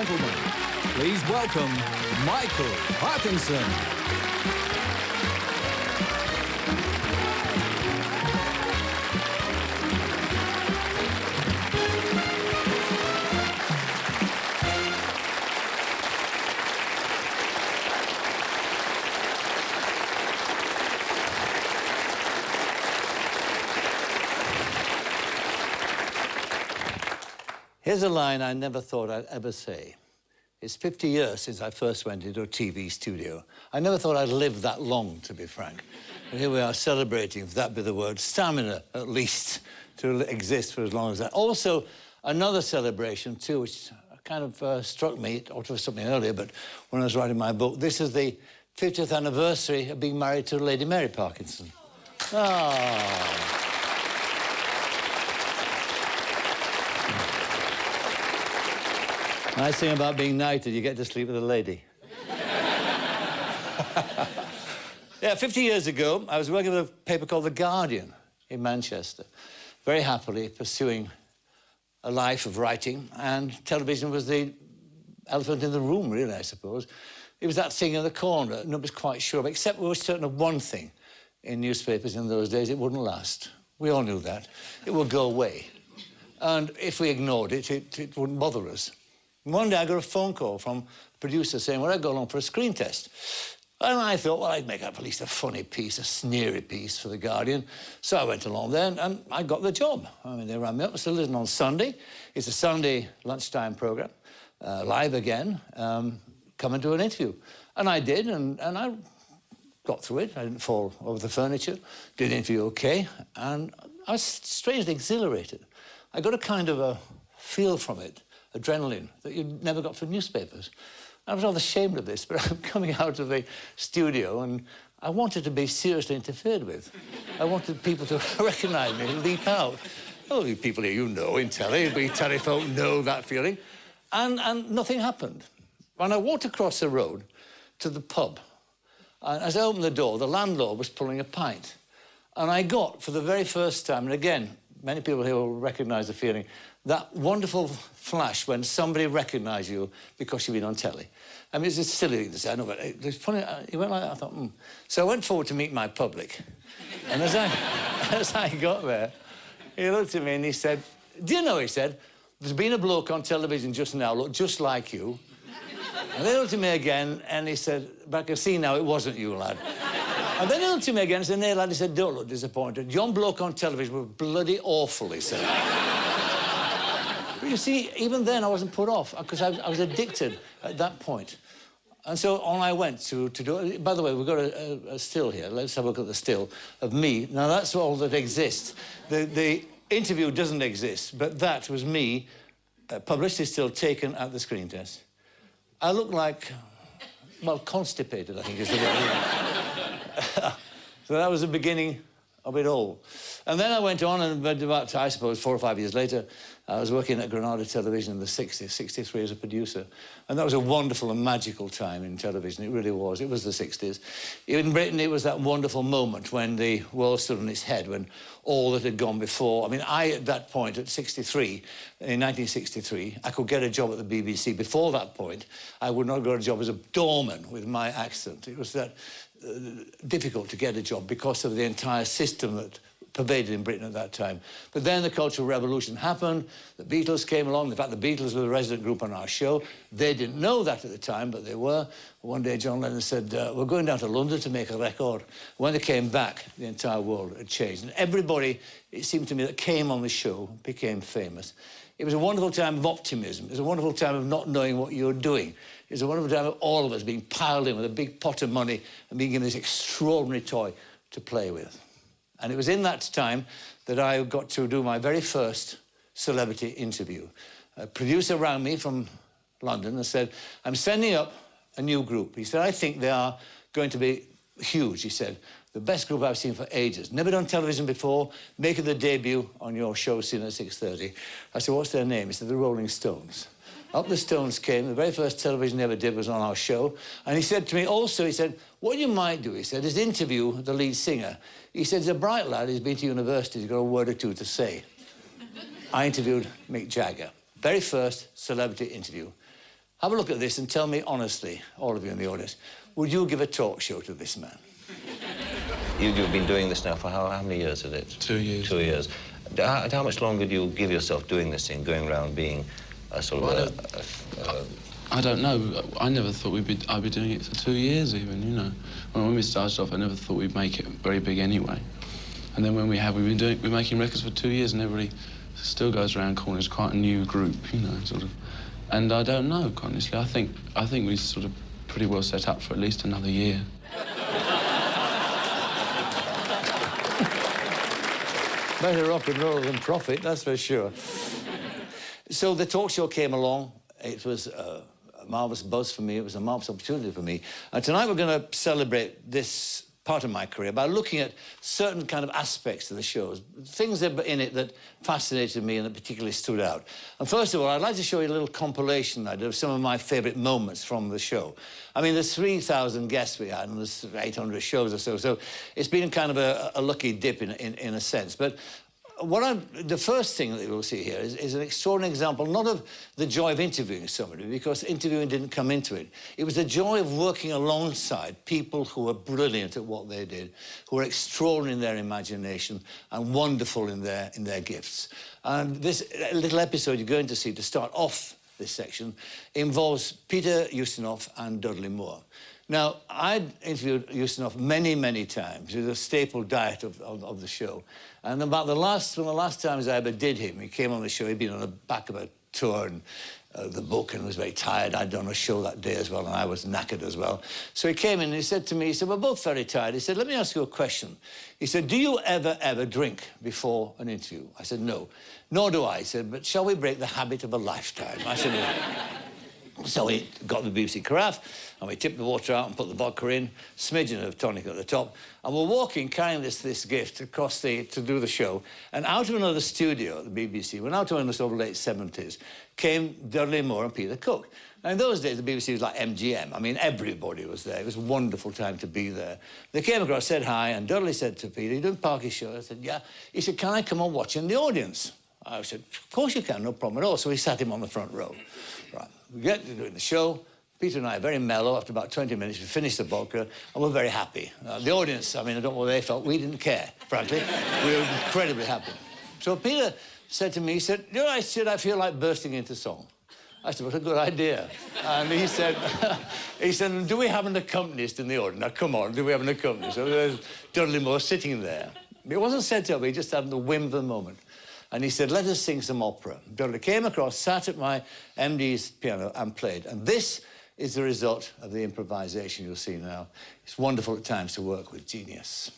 gentlemen, please welcome Michael Parkinson. Here's a line I never thought I'd ever say. It's 50 years since I first went into a TV studio. I never thought I'd live that long, to be frank. And here we are celebrating, if that be the word, stamina, at least, to exist for as long as that. Also, another celebration, too, which kind of struck me. It ought to have struck me earlier, but when I was writing my book, this is the 50th anniversary of being married to Lady Mary Parkinson. Ah. Nice thing about being knighted, you get to sleep with a lady. Yeah, 50 years ago, I was working with a paper called The Guardian in Manchester, very happily pursuing a life of writing, and television was the elephant in the room, really, I suppose. It was that thing in the corner nobody's quite sure of, except we were certain of one thing in newspapers in those days: it wouldn't last. We all knew that. It would go away. And if we ignored it, it wouldn't bother us. One day I got a phone call from a producer saying, well, I'd go along for a screen test. And I thought, well, I'd make up at least a funny piece, a sneery piece for The Guardian. So I went along there and I got the job. I mean, they rang me up. Still isn't on Sunday. It's a Sunday lunchtime programme, live again. Come and do an interview. And I did, and I got through it. I didn't fall over the furniture. Did the interview OK. And I was strangely exhilarated. I got a kind of a feel from it, adrenaline, that you'd never got from newspapers. I was rather ashamed of this, but I'm coming out of the studio and I wanted to be seriously interfered with. I wanted people to recognise me, leap out. Oh, you people here, you know, in telly, we telly folk know that feeling. And nothing happened. When I walked across the road to the pub, and as I opened the door, the landlord was pulling a pint. And I got, for the very first time, and again, many people here will recognise the feeling, that wonderful flash when somebody recognised you because you've been on telly. I mean, it's a silly thing to say, I know, but it's funny. It went like that. I thought, So I went forward to meet my public. And as I got there, he looked at me and he said, do you know, he said, there's been a bloke on television just now, looked just like you. And then he looked at me again and he said, but I can see now it wasn't you, lad. And then he looked at me again and said, no, lad, he said, don't look disappointed. Young bloke on television was bloody awful, he said. But you see, even then I wasn't put off, because I was addicted at that point. And so on I went to do it. By the way, we've got a still here. Let's have a look at the still of me. Now, that's all that exists. The interview doesn't exist, but that was me, publicity still taken at the screen test. I look like, well, constipated, I think is the word. So that was the beginning of it all. And then I went on, and about, I suppose, 4 or 5 years later, I was working at Granada Television in the 60s, 63 as a producer. And that was a wonderful and magical time in television. It really was. It was the 60s. In Britain, it was that wonderful moment when the world stood on its head, when all that had gone before... I mean, at that point, at 63, in 1963, I could get a job at the BBC. Before that point, I would not have got a job as a doorman with my accent. It was that difficult to get a job because of the entire system that pervaded in Britain at that time. But then the Cultural Revolution happened, the Beatles came along. In fact, the Beatles were the resident group on our show. They didn't know that at the time, but they were. One day, John Lennon said, we're going down to London to make a record. When they came back, the entire world had changed. And everybody, it seemed to me, that came on the show became famous. It was a wonderful time of optimism. It was a wonderful time of not knowing what you were doing. It was a wonderful time of all of us being piled in with a big pot of money and being given this extraordinary toy to play with. And it was in that time that I got to do my very first celebrity interview. A producer rang me from London and said, I'm sending up a new group. He said, I think they are going to be huge, he said. The best group I've seen for ages. Never done television before, making their debut on your show, seen at 6:30. I said, what's their name? He said, the Rolling Stones. Up the Stones came. The very first television they ever did was on our show. And he said to me also, he said, what you might do, he said, is interview the lead singer. He said, he's a bright lad, he's been to university, he's got a word or two to say. I interviewed Mick Jagger. Very first celebrity interview. Have a look at this and tell me honestly, all of you in the audience, would you give a talk show to this man? You've been doing this now for how many years is it? 2 years. 2 years. How much longer do you give yourself doing this thing, going around being a sort of I don't know. I never thought I'd be doing it for 2 years even, you know. When we started off, I never thought we'd make it very big anyway. And then when we're making records for 2 years and everybody still goes around calling us quite a new group, you know, sort of. And I don't know, honestly. I think we're sort of pretty well set up for at least another year. Better rock and roll than profit, that's for sure. So the talk show came along. It was a marvellous buzz for me. It was a marvellous opportunity for me. And tonight we're going to celebrate this part of my career by looking at certain kind of aspects of the shows, things in it that fascinated me and that particularly stood out. And first of all, I'd like to show you a little compilation I did of some of my favourite moments from the show. I mean, there's 3,000 guests we had and there's 800 shows or so, so it's been kind of a lucky dip in a sense. But the first thing that you'll see here is an extraordinary example, not of the joy of interviewing somebody, because interviewing didn't come into it. It was the joy of working alongside people who were brilliant at what they did, who were extraordinary in their imagination and wonderful in their gifts. And this little episode you're going to see to start off this section involves Peter Ustinov and Dudley Moore. Now, I'd interviewed Ustinov many, many times. He was a staple diet of the show. And about one of the last times I ever did him, he came on the show. He'd been on the back of a tour and the book and was very tired. I'd done a show that day as well, and I was knackered as well. So he came in and he said to me, he said, we're both very tired. He said, let me ask you a question. He said, do you ever drink before an interview? I said, no. Nor do I. He said, but shall we break the habit of a lifetime? I said, no. So we got the BBC carafe, and we tipped the water out and put the vodka in, smidgen of tonic at the top, and we're walking, carrying this gift across to do the show, and out of another studio at the BBC, we're now talking the sort of late 70s, came Dudley Moore and Peter Cook. Now, in those days, the BBC was like MGM. I mean, everybody was there. It was a wonderful time to be there. They came across, said hi, and Dudley said to Peter, you doing Parky's show? I said, yeah. He said, can I come and watch in the audience? I said, of course you can, no problem at all. So we sat him on the front row. Right. We get to doing the show. Peter and I are very mellow. After about 20 minutes, we finished the vodka, and we're very happy. The audience, I mean, I don't know what they felt. We didn't care, frankly. We were incredibly happy. So Peter said to me, he said, you know, I feel like bursting into song. I said, what a good idea. And he said, do we have an accompanist in the audience? Now, come on, do we have an accompanist? So there's Dudley Moore sitting there. It wasn't said to me, he just had the whim of the moment. And he said, let us sing some opera. Dudley came across, sat at my MD's piano and played. And this is the result of the improvisation you'll see now. It's wonderful at times to work with genius.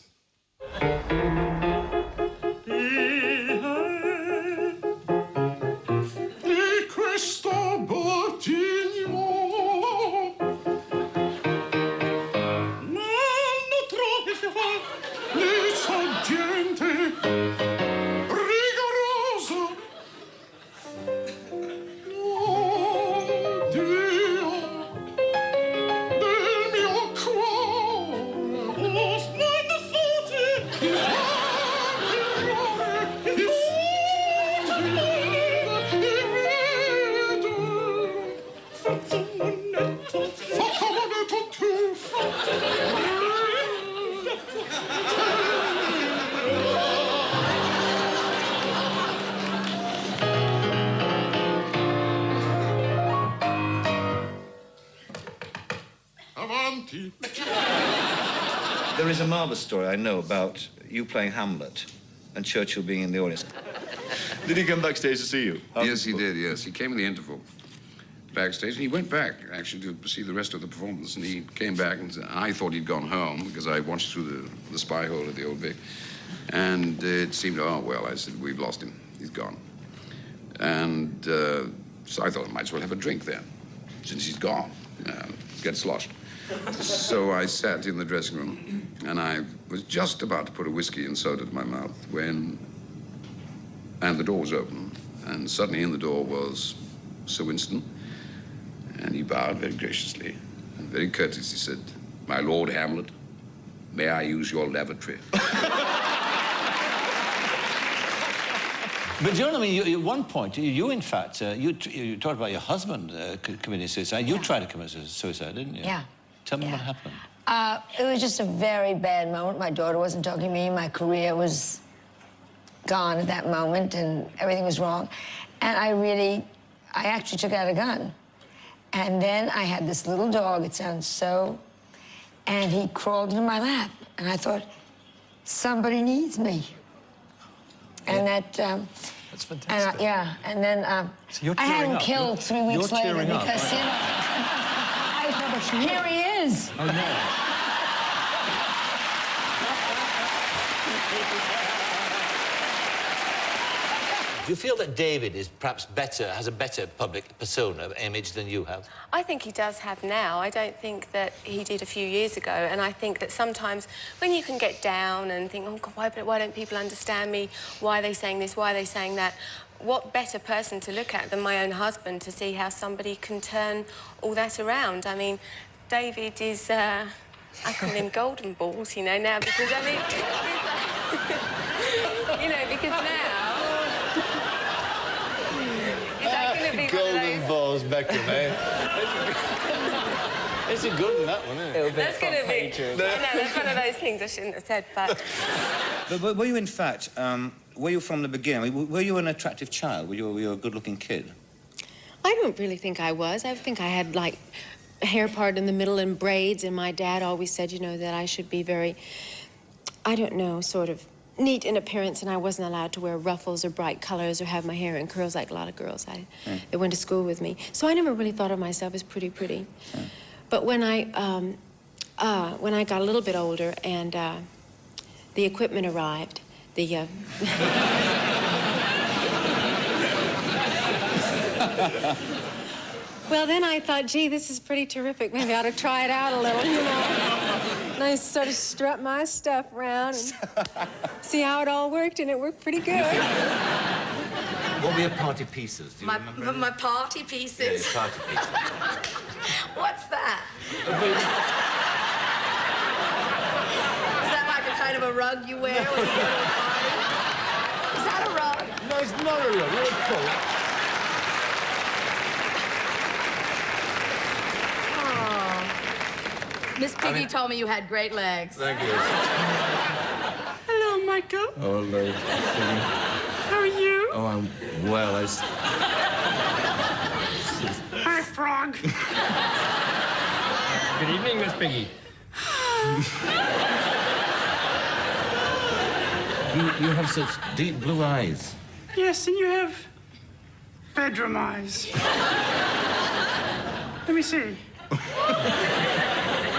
There is a marvellous story I know about you playing Hamlet and Churchill being in the audience. Did he come backstage to see you? Yes, he did, yes. He came in the interval backstage, and he went back, actually, to see the rest of the performance, and he came back, and I thought he'd gone home, because I watched through the spy hole at the Old Vic, and it seemed, oh, well, I said, we've lost him. He's gone. And so I thought I might as well have a drink then, since he's gone. Get sloshed. So I sat in the dressing room, and I was just about to put a whiskey and soda to my mouth and the door was open, and suddenly in the door was Sir Winston, and he bowed very graciously and very courteously said, my Lord Hamlet, may I use your lavatory? But you know what I mean? At one point, you in fact, you talked about your husband committing suicide. You tried to commit suicide, didn't you? Yeah. Tell me what happened. It was just a very bad moment. My daughter wasn't talking to me. My career was gone at that moment, and everything was wrong. And I actually took out a gun. And then I had this little dog, it sounds so... And he crawled into my lap. And I thought, somebody needs me. And That's fantastic. And and then So you're I had tearing him up. killed 3 weeks You're later tearing up. because, you know... Here he is. Oh, no. Do you feel that David is perhaps has a better public persona, image than you have? I think he does have now. I don't think that he did a few years ago. And I think that sometimes when you can get down and think, oh, God, why don't people understand me? Why are they saying this? Why are they saying that? What better person to look at than my own husband to see how somebody can turn all that around? I mean, David is, I call him golden balls, you know, now, because, I mean, you know, because now... Is that going to be Golden balls, Beckham, eh? It's a good one, that one, isn't it? That's going to be... I know, that's one of those things I shouldn't have said, but... But were you, in fact, were you from the beginning, were you an attractive child? Were you a good-looking kid? I don't really think I was. I think I had, like, hair part in the middle and braids, and my dad always said, you know, that I should be very, I don't know, sort of neat in appearance, and I wasn't allowed to wear ruffles or bright colors or have my hair in curls like a lot of girls that went to school with me. So I never really thought of myself as pretty. But when I got a little bit older and the equipment arrived, well, then I thought, gee, this is pretty terrific. Maybe I ought to try it out a little, you know. And I sort of strut my stuff around and see how it all worked, and it worked pretty good. What were your party pieces? Do you remember? My party pieces. Yeah, your party pieces. What's that? Is that like a kind of a rug you wear when you go to a party? Is that a rug? No, it's not a rug. You're a coat. Miss Piggy told me you had great legs. Thank you. Hello, Michael. Oh, hello. How are you? Oh, I'm well. Hi, Frog. Good evening, Miss Piggy. You have such deep blue eyes. Yes, and you have bedroom eyes. Let me see.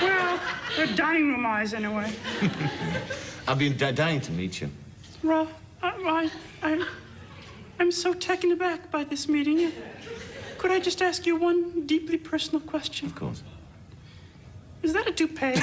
Well, they're dining room eyes, anyway. I've been dying to meet you. Well, I'm so taken aback by this meeting. Could I just ask you one deeply personal question? Of course. Is that a toupee?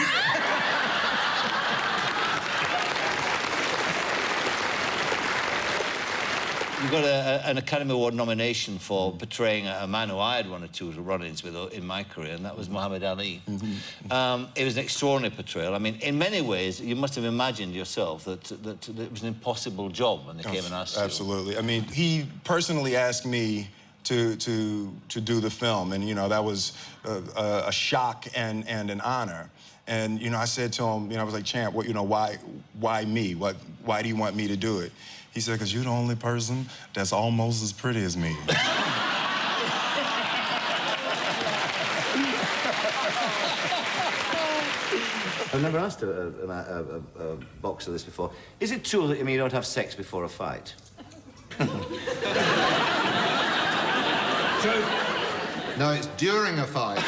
You got an Academy Award nomination for portraying a man who I had one or two run-ins with in my career, and that was Muhammad Ali. It was an extraordinary portrayal. I mean, in many ways, you must have imagined yourself that it was an impossible job when they came and asked you. Absolutely. I mean, he personally asked me to do the film, and, you know, that was a shock and an honor. And, you know, I said to him, you know, I was like, Champ, what, you know, why me? Why do you want me to do it? He said, because you're the only person that's almost as pretty as me. I've never asked a boxer this before. Is it true that you don't have sex before a fight? True. No, it's during a fight.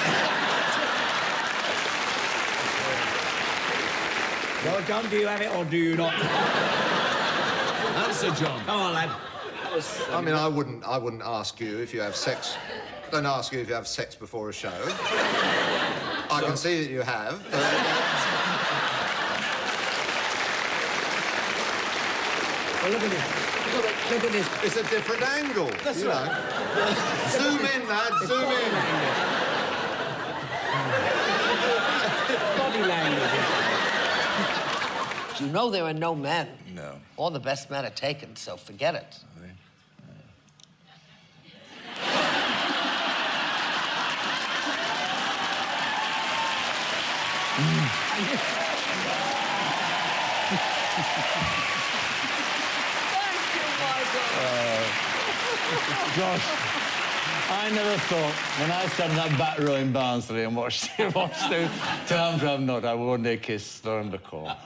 Well, John, do you have it or do you not? Answer, John. Come on, lad. I mean, I wouldn't ask you if you have sex. Don't ask you if you have sex before a show. I can see that you have. Well, look at this. Look at this. It's a different angle. That's you right. know. Zoom in, lad. Zoom in. Body language. You know there are no men. No. All the best men are taken, so forget it. Gosh, I never thought, when I sat in that back row in Barnsley and watched the Time to Have Not, I would one day kiss Lauren Bacall.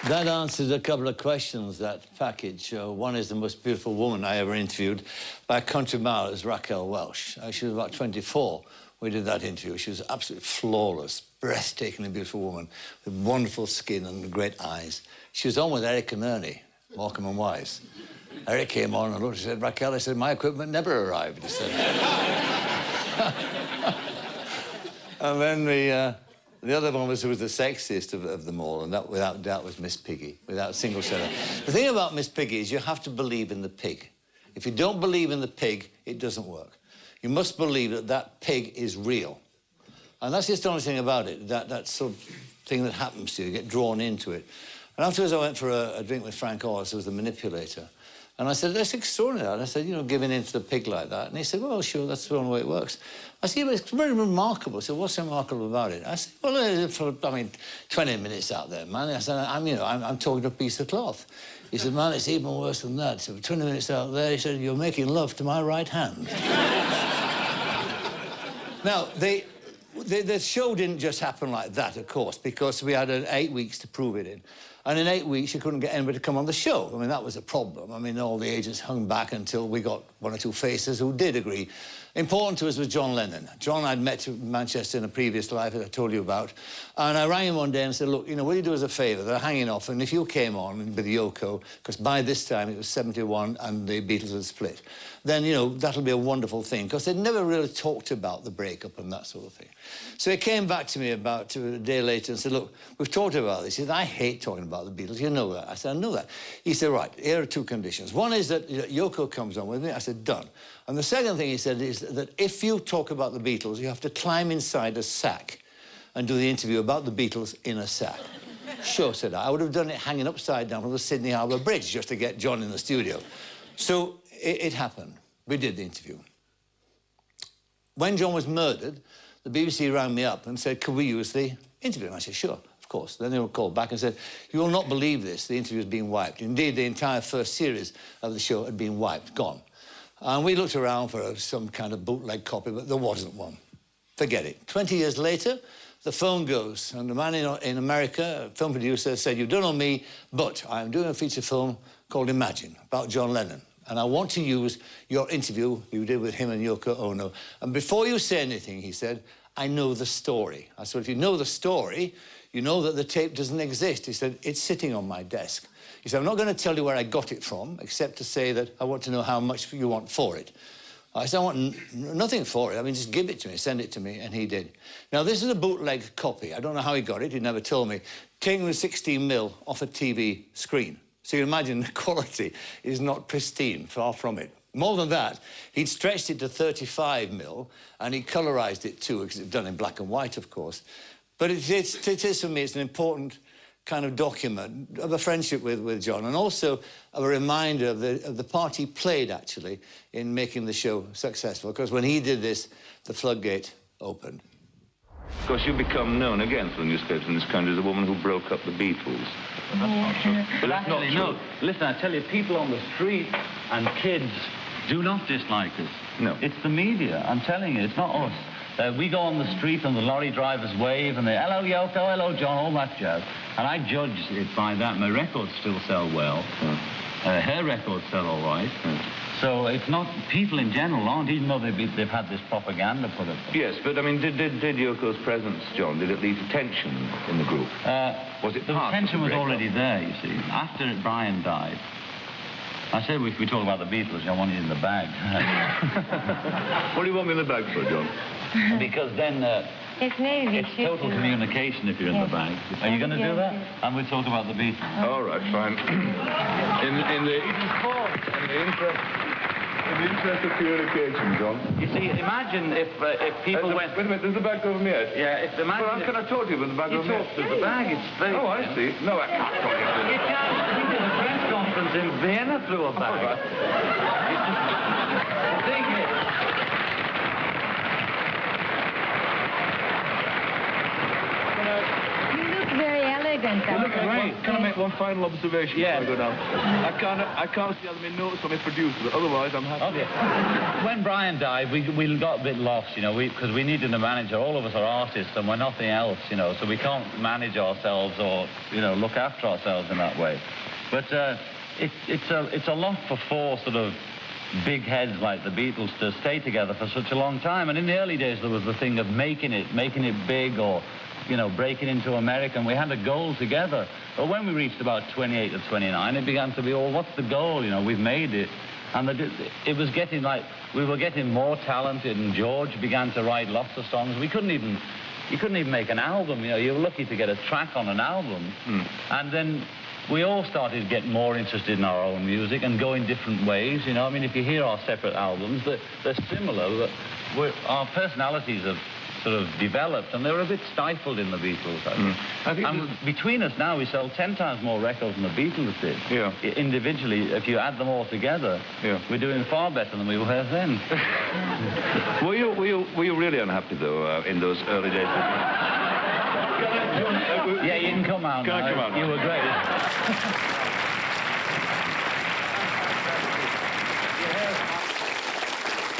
That answers a couple of questions, that package. One is the most beautiful woman I ever interviewed by a country mile is Raquel Welch. She was about 24. We did that interview. She was absolutely flawless, breathtakingly beautiful woman with wonderful skin and great eyes. She was on with Eric and Ernie, Morecambe and Wise. Eric came on and looked and said, Raquel, I said, my equipment never arrived, he said. And then the other one was who was the sexiest of them all, and that, without doubt, was Miss Piggy, without a single shadow. The thing about Miss Piggy is you have to believe in the pig. If you don't believe in the pig, it doesn't work. You must believe that that pig is real. And that's the astonishing thing about it, that sort of thing that happens to you, you get drawn into it. And afterwards, I went for a drink with Frank Oz, who was the manipulator. And I said, that's extraordinary. And I said, you know, giving in to the pig like that. And he said, well, sure, that's the only way it works. I said, yeah, but it's very remarkable. He said, what's remarkable about it? I said, well, for, 20 minutes out there, man. I said, I'm talking to a piece of cloth. He said, man, it's even worse than that. So for 20 minutes out there, he said, you're making love to my right hand. Now, the show didn't just happen like that, of course, because we had 8 weeks to prove it in. And in 8 weeks, you couldn't get anybody to come on the show. I mean, that was a problem. I mean, all the agents hung back until we got one or two faces who did agree. Important to us was John Lennon. John I'd met in Manchester in a previous life that I told you about. And I rang him one day and said, look, you know, will you do us a favour? They're hanging off, and if you came on with Yoko, because by this time it was 71 and the Beatles had split, then, you know, that'll be a wonderful thing, because they'd never really talked about the breakup and that sort of thing. So he came back to me about a day later and said, look, we've talked about this. He said, I hate talking about the Beatles, you know that. I said, I know that. He said, right, here are two conditions. One is that Yoko comes on with me. I said, done. And the second thing he said is that if you talk about the Beatles, you have to climb inside a sack and do the interview about the Beatles in a sack. Sure, said I. I would have done it hanging upside down on the Sydney Harbour Bridge just to get John in the studio. So it happened. We did the interview. When John was murdered, the BBC rang me up and said, could we use the interview? And I said, sure, of course. Then they were called back and said, you will not believe this, the interview has been wiped. Indeed, the entire first series of the show had been wiped, gone. And we looked around for some kind of bootleg copy, but there wasn't one. Forget it. 20 years later, the phone goes, and the man in America, a film producer, said, you've done on me, but I'm doing a feature film called Imagine, about John Lennon. And I want to use your interview you did with him and Yoko Ono. And before you say anything, he said, I know the story. I said, if you know the story, you know that the tape doesn't exist. He said, it's sitting on my desk. He said, I'm not going to tell you where I got it from, except to say that I want to know how much you want for it. I said, I want nothing for it. I mean, just give it to me, send it to me, and he did. Now, this is a bootleg copy. I don't know how he got it. He never told me. Taken with 16mm off a TV screen. So you imagine the quality is not pristine, far from it. More than that, he'd stretched it to 35mm, and he colorized it too, because it's done in black and white, of course. But it is, for me, it's an important kind of document of a friendship with John, and also a reminder of the part he played, actually, in making the show successful, because when he did this, the floodgate opened. Of course, you've become known again for the newspapers in this country as the woman who broke up the Beatles. But that's not true. But that's not true. No. Listen, I tell you, people on the street and kids do not dislike us. No. It's the media. I'm telling you, it's not us. We go on the street and the lorry drivers wave and they, hello, Yoko, hello, John, all that jazz. And I judge it by that. My records still sell well. Her records sell all right. So it's not, people in general aren't, even though they've had this propaganda put up. Yes, but I mean, did Yoko's presence, John, did it lead to tension in the group? Was it the tension was already there, you see. After Brian died, I said if we talk about the Beatles, I want you in the bag. What do you want me in the bag for, John? Because then it's total communication if you're in the bag. Are you going to do that? And we'll talk about the Beatles. All right, fine. in the interest of communication, John. You see, imagine if people went... Wait a minute, does the bag go over my head? Yeah, if the man... Well, can I talk to you with the bag over my head? You talk through the bag, it's very... Oh, I see. No, I can't talk to you. You can't. We did a press conference in Vienna through a bag. All right. The thing is... make one final observation before I go down? I can't see how many notes on my producer, but otherwise I'm happy. Okay. When Brian died, we got a bit lost, you know, because we needed a manager. All of us are artists and we're nothing else, you know, so we can't manage ourselves or, you know, look after ourselves in that way. But it's a lot for four sort of big heads like the Beatles to stay together for such a long time. And in the early days, there was the thing of making it big, or, you know, breaking into America, and we had a goal together. But when we reached about 28 or 29, it began to be, oh, what's the goal? You know, we've made it. And it was getting like, we were getting more talented, and George began to write lots of songs. You couldn't even make an album, you know, you were lucky to get a track on an album. And then we all started to get more interested in our own music and go in different ways, you know. I mean, if you hear our separate albums, they're similar, but our personalities have sort of developed, and they were a bit stifled in the Beatles, I think. And between us now, we sell 10 times more records than the Beatles did. Yeah. Individually, if you add them all together, we're doing far better than we were then. Were you really unhappy, though, in those early days? Yeah, you can come out now. Come out. You were great.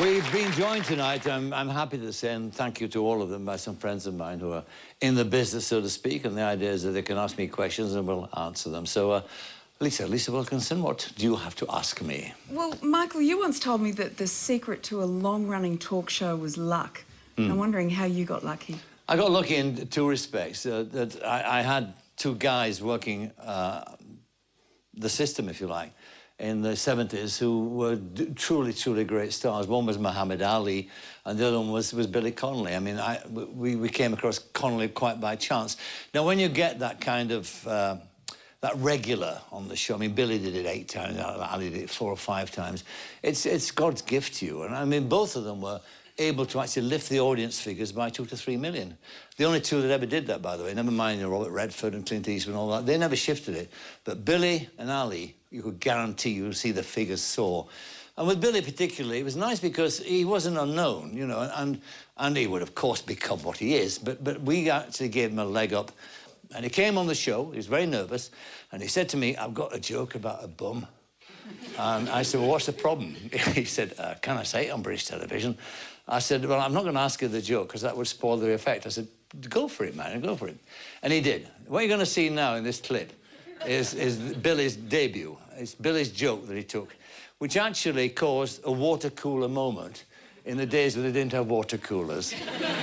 We've been joined tonight, I'm happy to say, and thank you to all of them, by some friends of mine who are in the business, so to speak, and the idea is that they can ask me questions and we'll answer them. So, Lisa Wilkinson, what do you have to ask me? Well, Michael, you once told me that the secret to a long-running talk show was luck. I'm wondering how you got lucky. I got lucky in two respects. That I had two guys working the system, if you like, in the 70s who were truly, truly great stars. One was Muhammad Ali, and the other one was Billy Connolly. I mean, we came across Connolly quite by chance. Now, when you get that kind of that regular on the show, I mean, Billy did it 8 times, Ali did it 4 or 5 times. It's God's gift to you, and I mean, both of them were able to actually lift the audience figures by 2 to 3 million. The only two that ever did that, by the way, never mind Robert Redford and Clint Eastwood and all that, they never shifted it. But Billy and Ali, you could guarantee you'll see the figures soar. And with Billy particularly, it was nice because he wasn't unknown, you know, and he would, of course, become what he is, but we actually gave him a leg up. And he came on the show, he was very nervous, and he said to me, I've got a joke about a bum. And I said, well, what's the problem? He said, can I say it on British television? I said, well, I'm not going to ask you the joke because that would spoil the effect. I said, go for it, man, go for it. And he did. What you're going to see now in this clip is Billy's debut. It's Billy's joke that he took, which actually caused a water cooler moment in the days when they didn't have water coolers.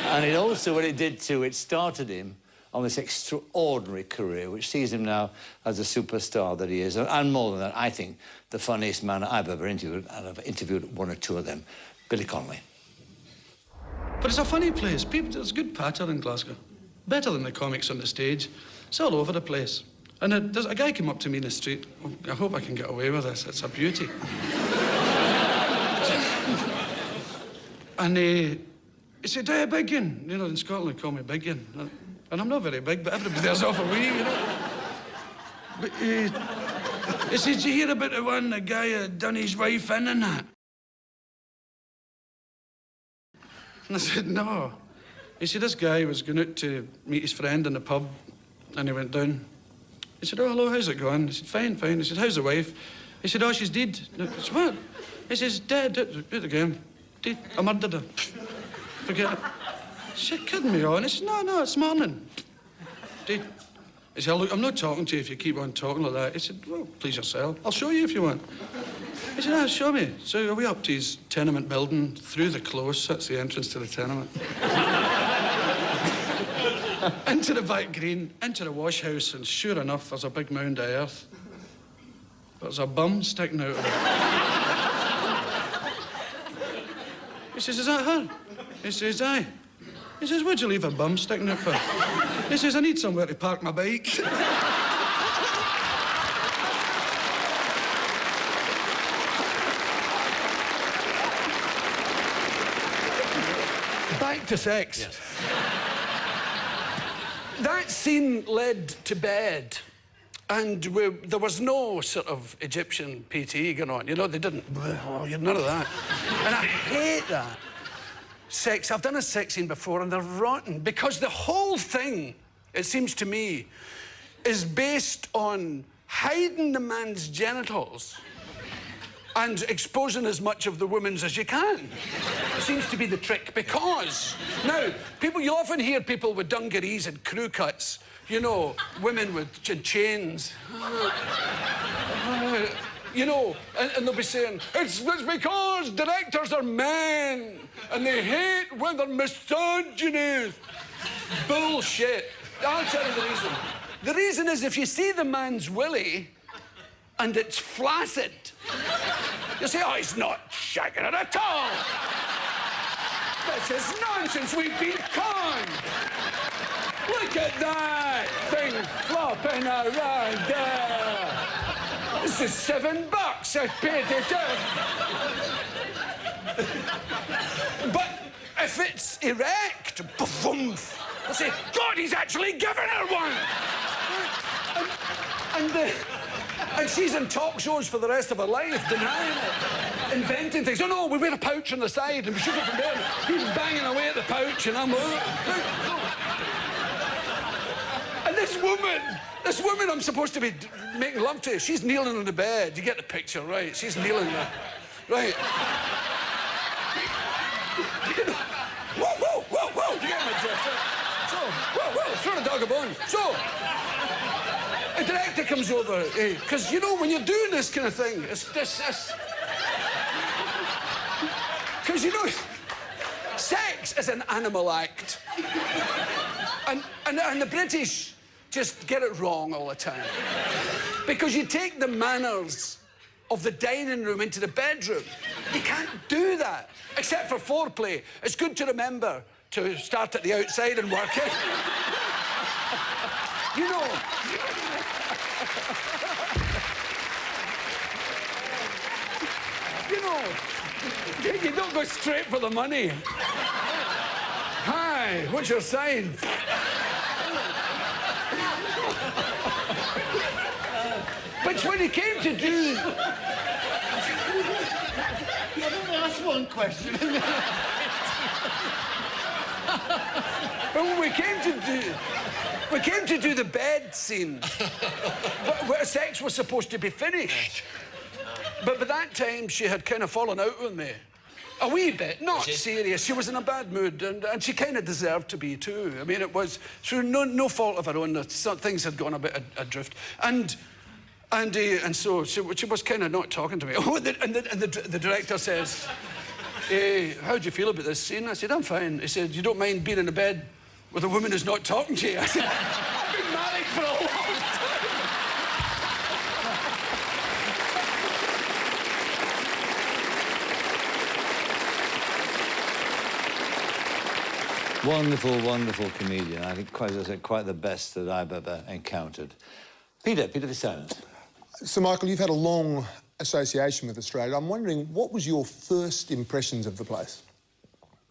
And it also, what it did too, it started him on this extraordinary career, which sees him now as a superstar that he is. And more than that, I think the funniest man I've ever interviewed, and I've interviewed 1 or 2 of them, Billy Connolly. But it's a funny place. There's good patter in Glasgow. Better than the comics on the stage. It's all over the place. And there's a guy came up to me in the street. Oh, I hope I can get away with this. It's a beauty. And he said, hey, Big Un. You know, in Scotland, they call me Big Un. And I'm not very big, but everybody there's awful wee, you know. But he said, did you hear about the guy had done his wife in and that? And I said, no. He said, this guy was going out to meet his friend in the pub, and he went down. He said, oh, hello, how's it going? He said, fine, fine. He said, how's the wife? He said, oh, she's dead. I said, what? He says, dead. Do it again. Dead. I murdered her. Forget it. He said, kidding me on? He said, no, it's morning. Dead. He said, look, I'm not talking to you if you keep on talking like that. He said, well, please yourself. I'll show you if you want. He said, show me. So are we up to his tenement building, through the close, that's the entrance to the tenement. Into the back green, into the wash house, and sure enough, there's a big mound of earth. There's a bum sticking out of it. He says, is that her? He says, aye. He says, what'd you leave a bum sticking out for? He says, I need somewhere to park my bike. Back to sex. Yes. That scene led to bed, and there was no sort of Egyptian PTE going on. You know, they didn't, none of that. And I hate that. Sex, I've done a sex scene before, and they're rotten, because the whole thing, it seems to me, is based on hiding the man's genitals and exposing as much of the woman's as you can. It seems to be the trick, because now, you often hear people with dungarees and crew cuts, you know, women with chains. You know, and they'll be saying, it's because directors are men and they hate when they're misogynist. Bullshit. I'll tell you the reason. The reason is if you see the man's willy and it's flaccid, you say, oh, he's not shagging it at all. This is nonsense. We've been conned. Look at that thing flopping around there. This is $7. I paid it out. But if it's erect, boom, I say, God, he's actually given her one. And she's in talk shows for the rest of her life, denying it, inventing things. Oh, no, we wear a pouch on the side and we shoot it from there. He's banging away at the pouch and I'm... And this woman I'm supposed to be making love to, she's kneeling on the bed. You get the picture, right? She's kneeling there. Right. Whoa. You get my drift, right? So, whoa, throw the dog a bone. So, a director comes over, because, you know, when you're doing this kind of thing, it's this... Because, you know, sex is an animal act. And the British just get it wrong all the time. Because you take the manners of the dining room into the bedroom. You can't do that, except for foreplay. It's good to remember to start at the outside and work it. You know... You know, you don't go straight for the money. Hi, what's your sign? But when he came to do... That's one question. But when we came to do the bed scene, where sex was supposed to be finished. But by that time, she had kind of fallen out with me. A wee bit, not serious. She was in a bad mood, and she kind of deserved to be, too. I mean, it was through no fault of her own that things had gone a bit adrift. And so she was kind of not talking to me. Oh, and the director says, how do you feel about this scene? I said, I'm fine. He said, you don't mind being in a bed with a woman who's not talking to you? I said, I've been married for a long time. Wonderful, wonderful comedian. I think, quite, as I said, quite the best that I've ever encountered. Peter Vissalens. So, Michael, you've had a long association with Australia. I'm wondering, what was your first impressions of the place?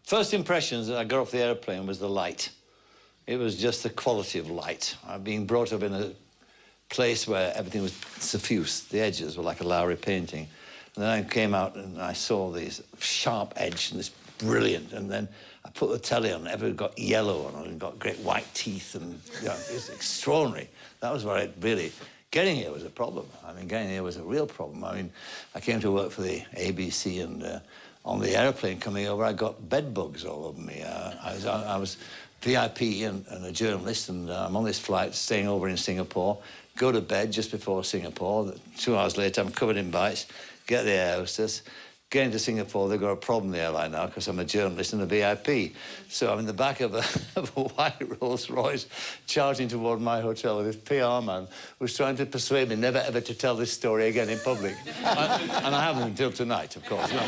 First impressions that I got off the airplane was the light. It was just the quality of light. I've been brought up in a place where everything was suffused. The edges were like a Lowry painting. And then I came out and I saw these sharp edge and this brilliant, and then I put the telly on, everything got yellow on it and got great white teeth, and you know, it was extraordinary. That was where it really... Getting here was a problem. I mean, getting here was a real problem. I mean, I came to work for the ABC, and on the airplane coming over, I got bed bugs all over me. I was VIP and a journalist, and I'm on this flight staying over in Singapore, go to bed just before Singapore. 2 hours later, I'm covered in bites, get the air hostess. Getting to Singapore, they've got a problem, the airline now, because I'm a journalist and a VIP. So I'm in the back of a white Rolls Royce, charging toward my hotel with this PR man who's trying to persuade me never ever to tell this story again in public. And I haven't until tonight, of course. No.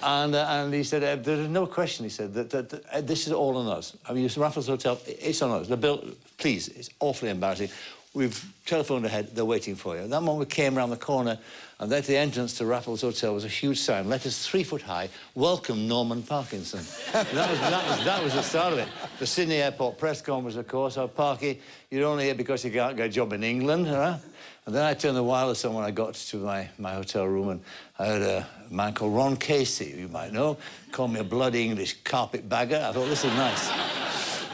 And he said, there's no question, he said, that this is all on us. I mean, Raffles Hotel, it's on us. The bill, please, it's awfully embarrassing. We've telephoned ahead, they're waiting for you. That moment we came around the corner, and at the entrance to Raffles Hotel was a huge sign, letters 3 foot high, welcome Norman Parkinson. that was the start of it. The Sydney Airport press conference, of course, Parky, you're only here because you can't get a job in England, huh? And then I turned the wireless on when I got to my hotel room, and I heard a man called Ron Casey, who you might know, called me a bloody English carpetbagger. I thought, this is nice.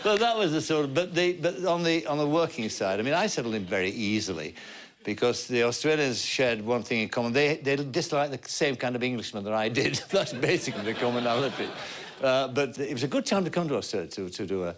Well, that was the sort of... But on the working side, I mean, I settled in very easily because the Australians shared one thing in common. They disliked the same kind of Englishman that I did. That's basically the commonality. But it was a good time to come to Australia to do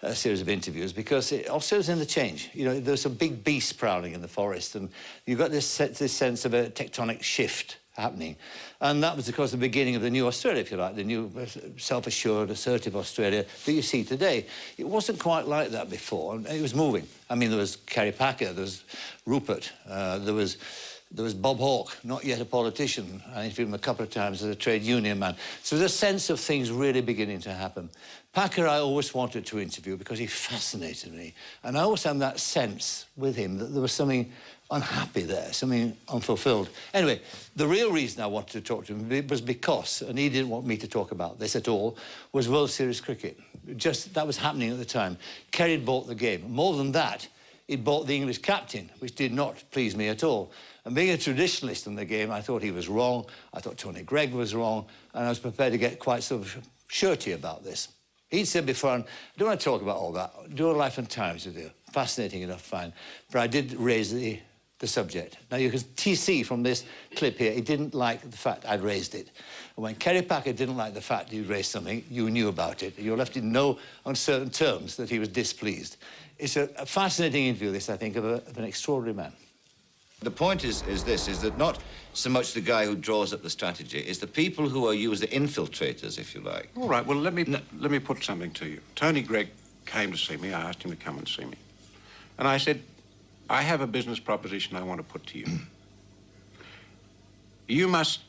a series of interviews because Australia's in the change. You know, there's some big beasts prowling in the forest, and you've got this sense of a tectonic shift happening. And that was, of course, the beginning of the new Australia, if you like, the new self-assured, assertive Australia that you see today. It wasn't quite like that before, and it was moving. I mean, there was Kerry Packer, there was Rupert, there was Bob Hawke, not yet a politician. I interviewed him a couple of times as a trade union man. So there's a sense of things really beginning to happen. Packer I always wanted to interview because he fascinated me. And I always had that sense with him that there was something unhappy there, something unfulfilled. Anyway, the real reason I wanted to talk to him was because, and he didn't want me to talk about this at all, was World Series cricket. Just, that was happening at the time. Kerry had bought the game. More than that, he'd bought the English captain, which did not please me at all. And being a traditionalist in the game, I thought he was wrong. I thought Tony Greig was wrong. And I was prepared to get quite sort of shirty about this. He'd said before, and I don't want to talk about all that. Do a Life and Times with you. Fascinating enough, fine. But I did raise the subject. Now, you can see from this clip here, he didn't like the fact I'd raised it. And when Kerry Packer didn't like the fact you raised something, you knew about it. You were left in no uncertain terms that he was displeased. It's a fascinating interview, this, I think, of an extraordinary man. The point is that not so much the guy who draws up the strategy, it's the people who are used, the infiltrators, if you like. All right, well, let me put something to you. Tony Greig came to see me. I asked him to come and see me. And I said, I have a business proposition I want to put to you. You must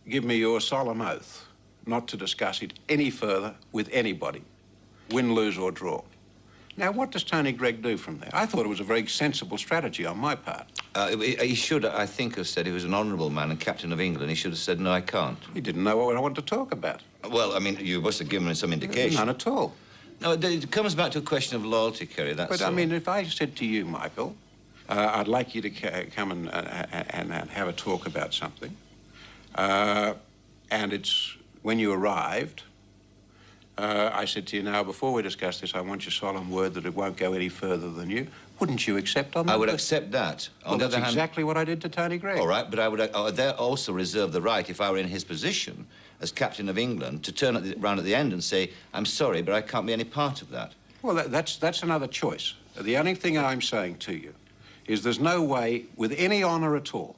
give me your solemn oath not to discuss it any further with anybody, win, lose, or draw. Now, what does Tony Greig do from there? I thought it was a very sensible strategy on my part. He should, I think, have said he was an honourable man and captain of England. He should have said, no, I can't. He didn't know what I wanted to talk about. Well, I mean, you must have given him some indication. None at all. No, it comes back to a question of loyalty, Kerry, that's But, I mean, if I said to you, Michael, I'd like you to come and have a talk about something, and it's when you arrived, I said to you, now, before we discuss this, I want your solemn word that it won't go any further than you. Wouldn't you accept on that? I would accept that. Well, that's exactly what I did to Tony Greig. All right, but I would also reserve the right, if I were in his position as captain of England, to turn round at the end and say, I'm sorry, but I can't be any part of that. Well, that's another choice. The only thing I'm saying to you is there's no way, with any honour at all,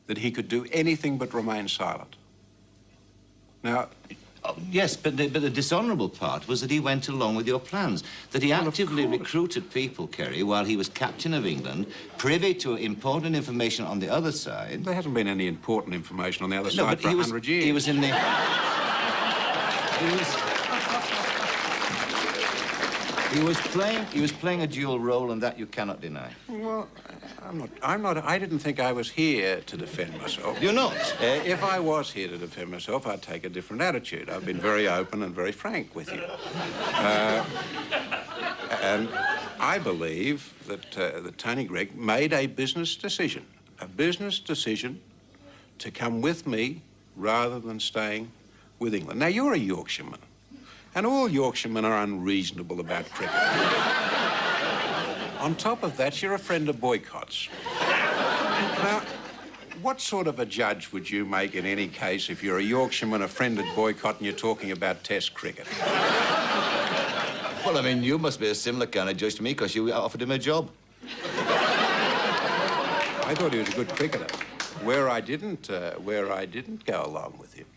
that he could do anything but remain silent. Now... Yes, but the dishonourable part was that he went along with your plans, that he actively recruited people, Kerry, while he was captain of England, privy to important information on the other side. There hasn't been any important information on the other side for 100 years. He was in the... He was playing a dual role, and that you cannot deny. Well, I didn't think I was here to defend myself. You're not? If I was here to defend myself, I'd take a different attitude. I've been very open and very frank with you. And I believe that Tony Greig made a business decision to come with me rather than staying with England. Now, you're a Yorkshireman. And all Yorkshiremen are unreasonable about cricket. On top of that, you're a friend of boycotts. Now, what sort of a judge would you make in any case if you're a Yorkshireman, a friend of boycott, and you're talking about Test cricket? Well, I mean, you must be a similar kind of judge to me because you offered him a job. I thought he was a good cricketer. Where I didn't go along with him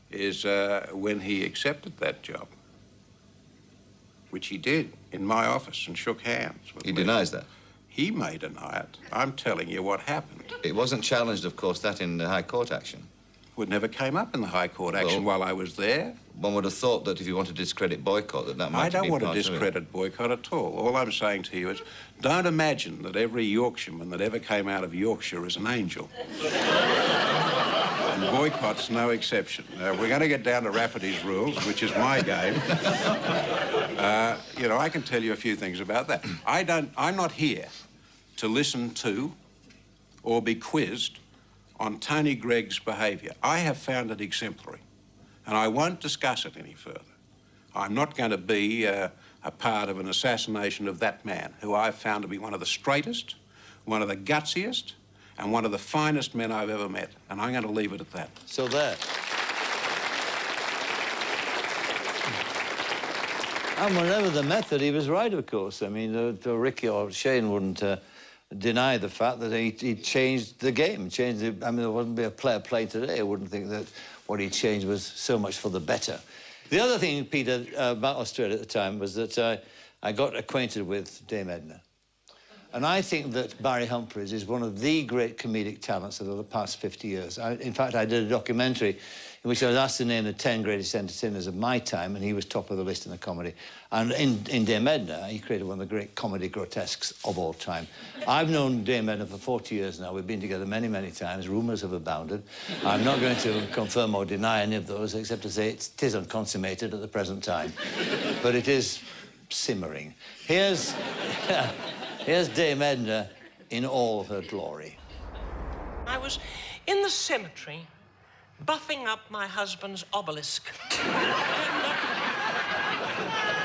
is when he accepted that job, which he did in my office and shook hands with me. He denies that? He may deny it. I'm telling you what happened. It wasn't challenged, of course, that in the High Court action. Well, it never came up in the High Court action while I was there. One would have thought that if you want to discredit boycott, that might be I don't want to discredit boycott at all. All I'm saying to you is, don't imagine that every Yorkshireman that ever came out of Yorkshire is an angel. And boycott's no exception. We're going to get down to Rafferty's rules, which is my game. You know, I can tell you a few things about that. I'm not here to listen to or be quizzed on Tony Greig's behaviour. I have found it exemplary, and I won't discuss it any further. I'm not going to be a part of an assassination of that man, who I've found to be one of the straightest, one of the gutsiest, and one of the finest men I've ever met. And I'm going to leave it at that. So there. And whatever the method, he was right, of course. I mean, Ricky or Shane wouldn't deny the fact that he changed the game, changed the... I mean, there wouldn't be a player playing today who wouldn't think that what he changed was so much for the better. The other thing, Peter, about Australia at the time was that I got acquainted with Dame Edna. And I think that Barry Humphries is one of the great comedic talents of the past 50 years. In fact, I did a documentary in which I was asked to name the 10 greatest entertainers of my time, and he was top of the list in the comedy. And in Dame Edna, he created one of the great comedy grotesques of all time. I've known Dame Edna for 40 years now. We've been together many, many times. Rumours have abounded. I'm not going to confirm or deny any of those, except to say it is unconsummated at the present time. But it is simmering. Here's Dame Edna in all her glory. I was in the cemetery buffing up my husband's obelisk.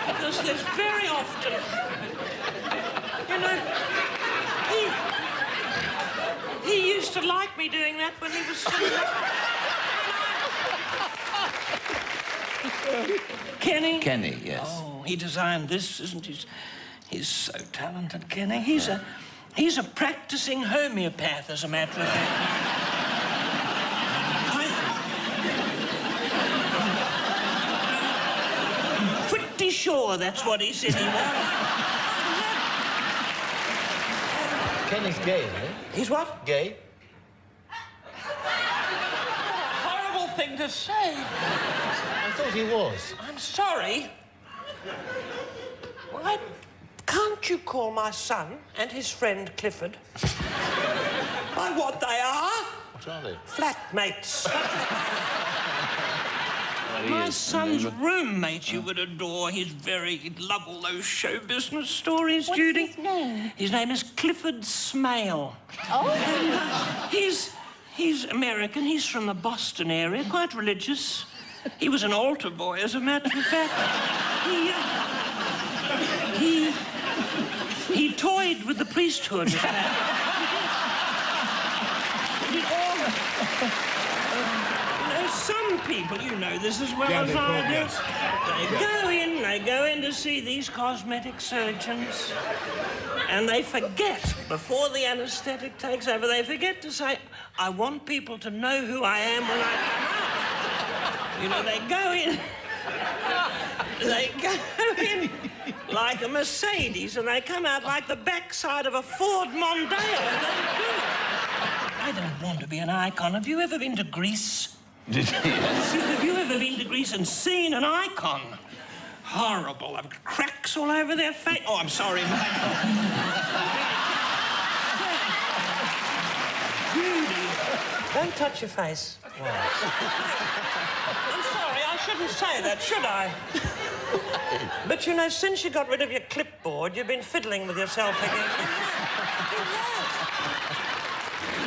Because there's very often, you know, he used to like me doing that when he was still... Kenny? Kenny, yes. Oh, he designed this, isn't he? He's so talented, Kenny. He's a practicing homeopath, as a matter of fact. I'm pretty sure that's what he said he was. Kenny's gay, isn't he? He's what? Gay? Horrible thing to say. I thought he was. I'm sorry. Why can't you call my son and his friend Clifford by what they are? What are they? Flatmates. My son's roommate you would adore. He'd love all those show business stories, Judy. What's his name? His name is Clifford Smale. Oh. And, he's American. He's from the Boston area, quite religious. He was an altar boy, as a matter of fact. He toyed with the priesthood. Some people, you know this as well as I do, they go in to see these cosmetic surgeons, and they forget, before the anaesthetic takes over, they forget to say, I want people to know who I am when I come out. You know, they go in like a Mercedes, and they come out like the backside of a Ford Mondeo. I don't want to be an icon. Have you ever been to Greece? Yes. Have you ever been to Greece and seen an icon? Horrible. I've got cracks all over their face. Oh, I'm sorry, Michael. Judy, don't touch your face. Why? I'm sorry, I shouldn't say that, should I? But, you know, since you got rid of your clipboard, you've been fiddling with yourself again.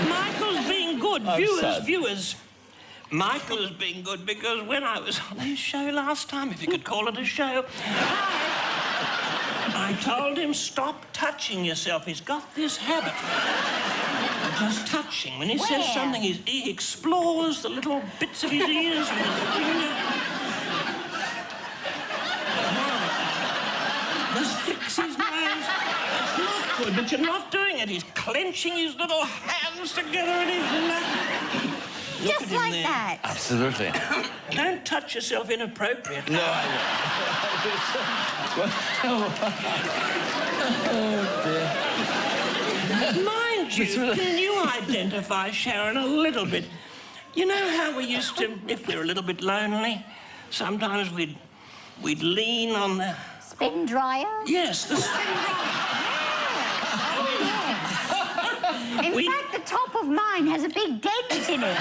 Michael's being good. Viewers. Michael has been good because when I was on his show last time, if you could call it a show, I told him, stop touching yourself. He's got this habit of just touching. When he says something, he explores the little bits of his ears with his finger. Just flicks his nose. It's not good, but you're not doing it. He's clenching his little hands together and he's... Look Just like that. Absolutely. Don't touch yourself inappropriately. No, I won't. Mind you, can you identify Sharon a little bit? You know how we used to, if we're a little bit lonely, sometimes we'd lean on the... Spin dryer? Yes, the spin dryer. In fact, the top of mine has a big dent in it.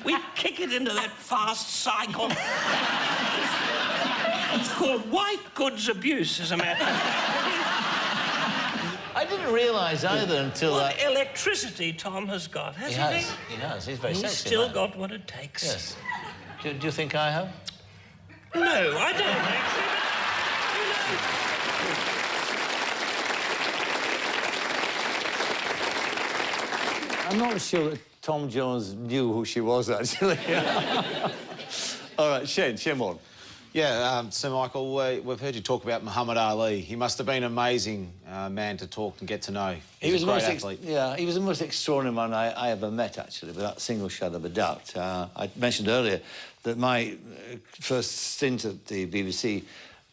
We kick it into that fast cycle. It's called white goods abuse, as a matter of fact. I didn't realise either until what electricity Tom has got, hasn't he? He has. He's very sexy. He's still got what it takes. Yes. Do you think I have? No, I don't actually. I'm not sure that Tom Jones knew who she was, actually. All right, Shane Warne. Yeah, Sir Michael, we've heard you talk about Muhammad Ali. He must have been an amazing man to talk and get to know. He was a great athlete. Yeah, he was the most extraordinary man I ever met, actually, without a single shadow of a doubt. I mentioned earlier that my first stint at the BBC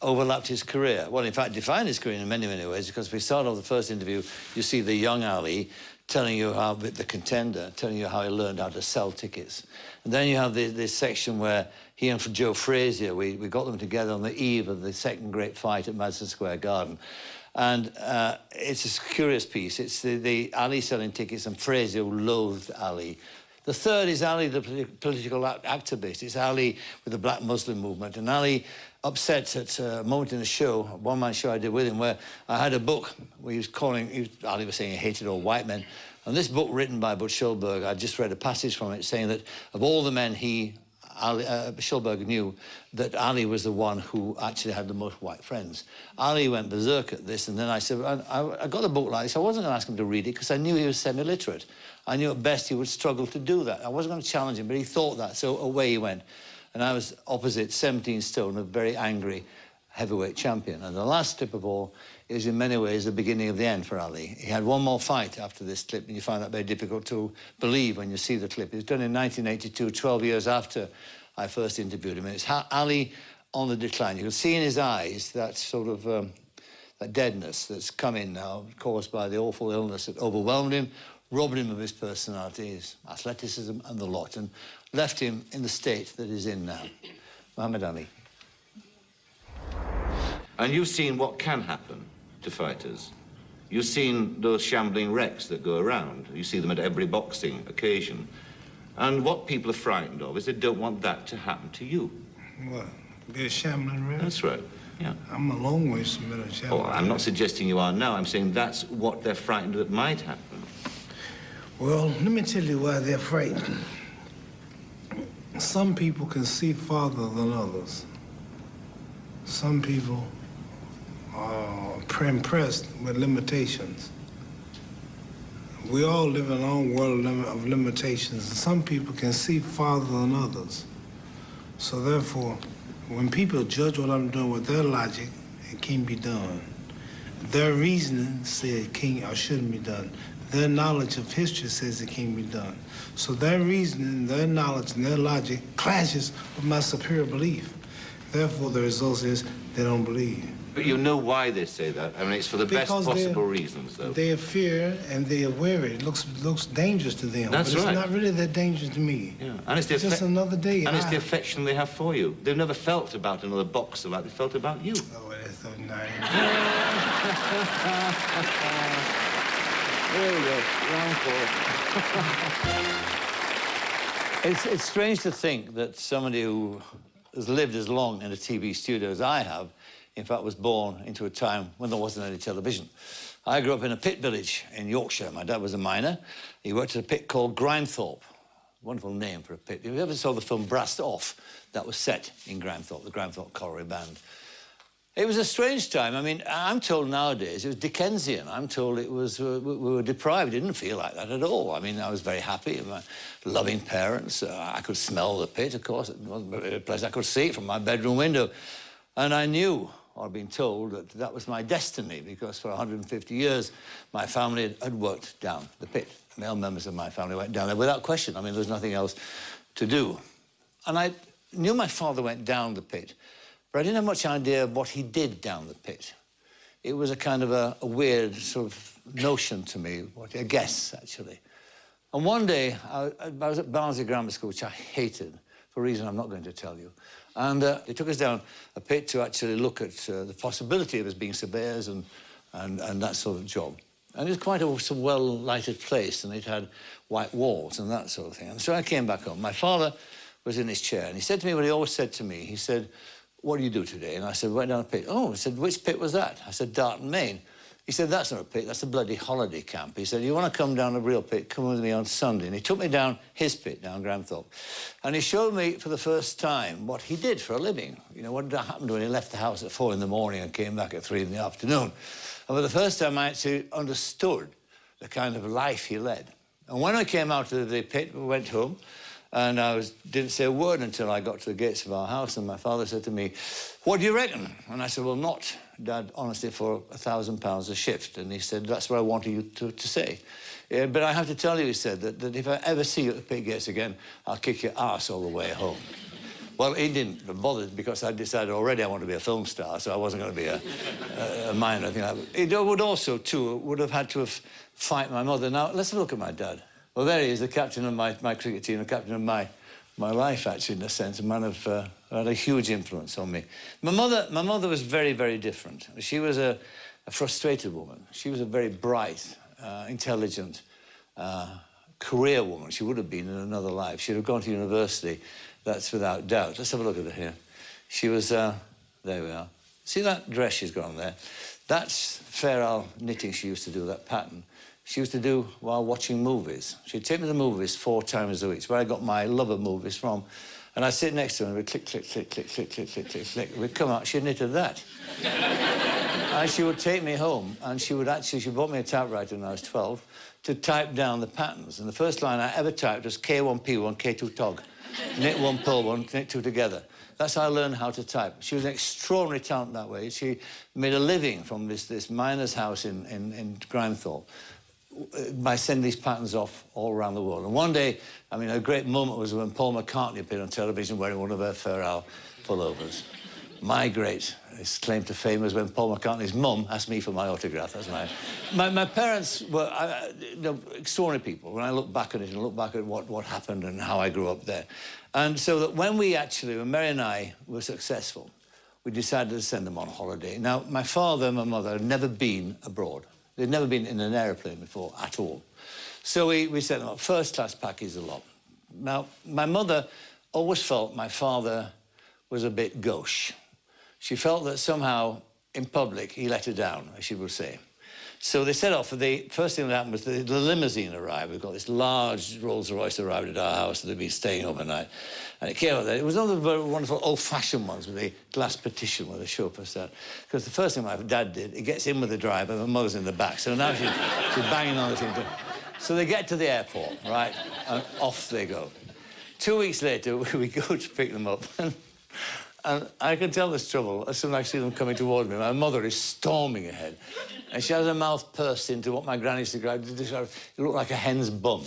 overlapped his career. Well, in fact, defined his career in many, many ways, because if we start off the first interview, you see the young Ali telling you how, the Contender, telling you how he learned how to sell tickets. And then you have this section where he and Joe Frazier, we got them together on the eve of the second great fight at Madison Square Garden. And it's a curious piece. It's the Ali selling tickets and Frazier who loathed Ali. The third is Ali, the political activist. It's Ali with the Black Muslim movement. And Ali upset at a moment in the show, a one-man show I did with him, where I had a book where he was calling, Ali was saying he hated all white men. And this book written by Butch Schulberg, I just read a passage from it saying that of all the men Schulberg knew that Ali was the one who actually had the most white friends. Ali went berserk at this, and then I said, I got the book like this. I wasn't going to ask him to read it because I knew he was semi-literate. I knew at best he would struggle to do that. I wasn't going to challenge him, but he thought that, so away he went. And I was opposite 17 stone, a very angry heavyweight champion. And the last clip of all is in many ways the beginning of the end for Ali. He had one more fight after this clip, and you find that very difficult to believe when you see the clip. It was done in 1982, 12 years after I first interviewed him. And it's Ali on the decline. You can see in his eyes that sort of that deadness that's come in now, caused by the awful illness that overwhelmed him, robbed him of his personality, his athleticism and the lot, and left him in the state that he's in now. Muhammad Ali. And you've seen what can happen to fighters. You've seen those shambling wrecks that go around. You see them at every boxing occasion. And what people are frightened of is they don't want that to happen to you. What? Be a shambling wreck? That's right, yeah. I'm a long ways from being a shambling wreck. I'm not suggesting you are now. I'm saying that's what they're frightened that might happen. Well, let me tell you why they're frightened. Some people can see farther than others. Some people are impressed with limitations. We all live in our own world of limitations, and some people can see farther than others. So therefore, when people judge what I'm doing with their logic, it can't be done. Their reasoning says it can't or shouldn't be done. Their knowledge of history says it can't be done. So their reasoning, their knowledge, and their logic clashes with my superior belief. Therefore, the result is they don't believe. But you know why they say that. I mean, it's for the best possible reasons, though. They fear and they are wary. It looks dangerous to them. That's but it's right. not really that dangerous to me. Yeah. And it's just another day. And it's the affection they have for you. They've never felt about another boxer like they felt about you. Oh, that's so nice. There we go. Round four. It's strange to think that somebody who has lived as long in a TV studio as I have, in fact, was born into a time when there wasn't any television. I grew up in a pit village in Yorkshire. My dad was a miner. He worked at a pit called Grimethorpe. Wonderful name for a pit. If you ever saw the film Brassed Off, that was set in Grimethorpe, the Grimethorpe Colliery Band. It was a strange time. I mean, I'm told nowadays it was Dickensian. I'm told it was, we were deprived. It didn't feel like that at all. I mean, I was very happy. My loving parents. I could smell the pit, of course. It wasn't a place I could see it from my bedroom window. And I knew, or been told, that that was my destiny, because for 150 years, my family had worked down the pit. Male members of my family went down there without question. I mean, there was nothing else to do. And I knew my father went down the pit, but I didn't have much idea of what he did down the pit. It was a kind of a weird sort of notion to me, a guess, actually. And one day, I was at Barnsley Grammar School, which I hated, for a reason I'm not going to tell you. And they took us down a pit to actually look at the possibility of us being surveyors and that sort of job. And it was quite a well-lighted place, and it had white walls and that sort of thing. And so I came back home. My father was in his chair, and he said to me what he always said to me. He said, "What do you do today?" And I said, "Went down a pit." "Oh," he said, "Which pit was that?" I said, "Darton, Maine." He said, that's not a pit, that's a bloody holiday camp. He said, you want to come down a real pit, come with me on Sunday. And he took me down his pit, down Gramthorpe. And he showed me for the first time what he did for a living. You know, what happened when he left the house at 4 in the morning and came back at 3 in the afternoon. And for the first time, I actually understood the kind of life he led. And when I came out of the pit, we went home, and I didn't say a word until I got to the gates of our house, and my father said to me, what do you reckon? And I said, well, not, Dad, honestly, for £1,000 a shift. And he said, that's what I wanted you to say. Yeah, but I have to tell you, he said, that if I ever see you at the pit gates again, I'll kick your arse all the way home. Well, he didn't bother because I decided already I wanted to be a film star, so I wasn't going to be a minor. He would also, too, would have had to have fight my mother. Now, let's have a look at my dad. Well, there he is, the captain of my cricket team, the captain of my life, actually, in a sense, a man of had a huge influence on me. My mother was very, very different. She was a frustrated woman. She was a very bright, intelligent, career woman. She would have been in another life. She'd have gone to university, that's without doubt. Let's have a look at her here. She was, there we are. See that dress she's got on there? That's Fair Isle knitting she used to do, that pattern. She used to do while watching movies. She'd take me to the movies 4 times a week. It's where I got my love of movies from. And I'd sit next to her and we'd click, click, click, click, click, click, click, click, click. We'd come out, she knitted that. And she would take me home, and she bought me a typewriter when I was 12 to type down the patterns. And the first line I ever typed was K1, P1, K2, tog. Knit 1, pull 1, knit 2 together. That's how I learned how to type. She was an extraordinary talent that way. She made a living from this miner's house in Grimethorpe by sending these patterns off all around the world. And one day, I mean, a great moment was when Paul McCartney appeared on television wearing one of her Fair Isle pullovers. My great claim to fame was when Paul McCartney's mum asked me for my autograph. That's my parents were extraordinary people. When I look back at it and look back at what happened and how I grew up there. And so that when Mary and I were successful, we decided to send them on holiday. Now, my father and my mother had never been abroad. They'd never been in an aeroplane before at all. So we sent them up first-class package a lot. Now, my mother always felt my father was a bit gauche. She felt that somehow, in public, he let her down, as she would say. So they set off. The first thing that happened was the limousine arrived. We've got this large Rolls-Royce arrived at our house that they'd been staying overnight. And it came out there. It was one of the very wonderful old-fashioned ones with the glass partition where the chauffeur sat. Because the first thing my dad did, he gets in with the driver, my mother's in the back. So now she's banging on the thing. So they get to the airport, right, and off they go. 2 weeks later, we go to pick them up. And I can tell there's trouble as soon as I see them coming towards me. My mother is storming ahead. And she has her mouth pursed into what my granny described. It looked like a hen's bum.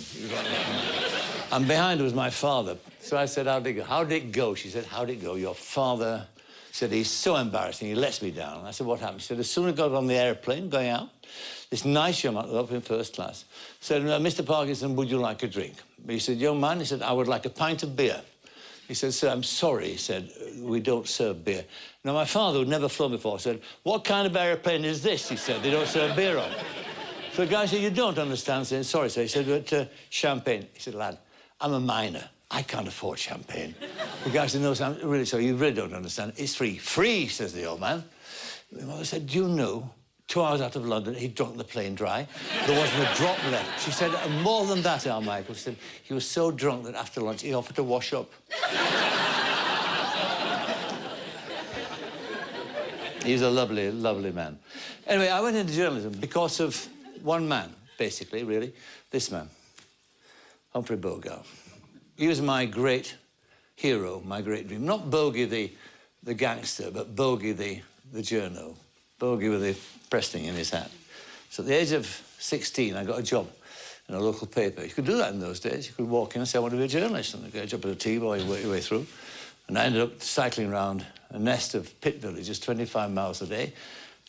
And behind her was my father. So I said, how'd it go? How'd it go? She said, how'd it go? Your father said, he's so embarrassing, he lets me down. I said, what happened? She said, as soon as I got on the airplane going out, this nice young man up in first class said, Mr. Parkinson, would you like a drink? He said, young man, he said, I would like a pint of beer. He said, sir, I'm sorry, he said, we don't serve beer. Now, my father, who'd never flown before, said, what kind of aeroplane is this? He said, they don't serve beer on. So the guy said, you don't understand. I said, sorry, sir. He said, but champagne. He said, lad, I'm a miner. I can't afford champagne. The guy said, no, sir, I'm really sorry, you really don't understand. It's free. Free, says the old man. My mother said, do you know, 2 hours out of London, he'd drunk the plane dry. There wasn't a drop left. She said, more than that, Al Michael. She said, he was so drunk that after lunch, he offered to wash up. He's a lovely, lovely man. Anyway, I went into journalism because of one man, basically, really. This man, Humphrey Bogart. He was my great hero, my great dream. Not Bogey the gangster, but Bogey the journo. Bogey with the press thing in his hat. So at the age of 16, I got a job in a local paper. You could do that in those days. You could walk in and say, I want to be a journalist, and get a job at a T-boy and work your way through. And I ended up cycling around a nest of pit villages, 25 miles a day,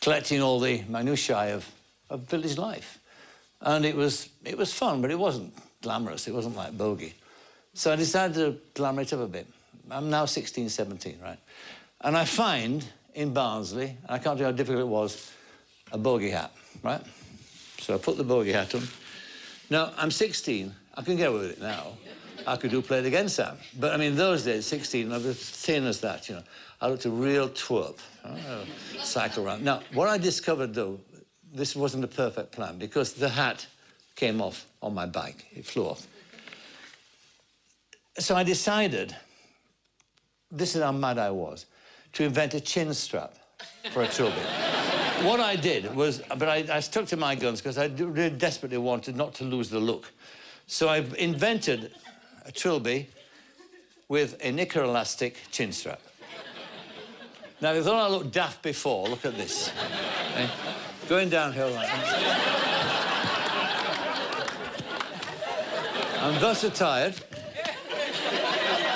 collecting all the minutiae of village life. And it was fun, but it wasn't glamorous. It wasn't like Bogey. So I decided to glamour it up a bit. I'm now 16, 17, right? And I find in Barnsley, and I can't tell you how difficult it was, a bogey hat, right? So I put the bogey hat on. Now, I'm 16. I can get away with it now. I could do Play It Again, Sam. But, I mean, those days, 16, I was as thin as that, you know. I looked a real twerp. Cycle around. Now, what I discovered, though, this wasn't a perfect plan because the hat came off on my bike. It flew off. So I decided, this is how mad I was, to invent a chin strap for a trilby. What I did was, but I stuck to my guns because I really desperately wanted not to lose the look. So I invented a trilby with a knicker elastic chin strap. Now, if you thought I looked daft before, look at this. Okay? Going downhill like that. I'm thus attired.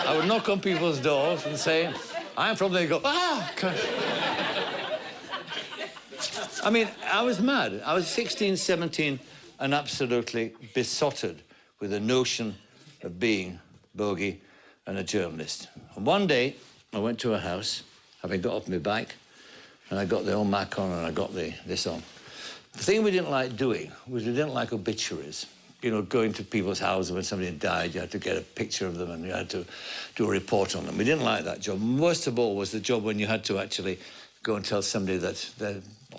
I would knock on people's doors and say, I'm from there. They go, ah! I mean, I was mad. I was 16, 17, and absolutely besotted with the notion of being bogey and a journalist. And one day, I went to a house, having got off my bike, and I got the old Mac on and I got this on. The thing we didn't like doing was we didn't like obituaries. You know, going to people's houses when somebody had died, you had to get a picture of them and you had to do a report on them. We didn't like that job. Worst of all was the job when you had to actually go and tell somebody that,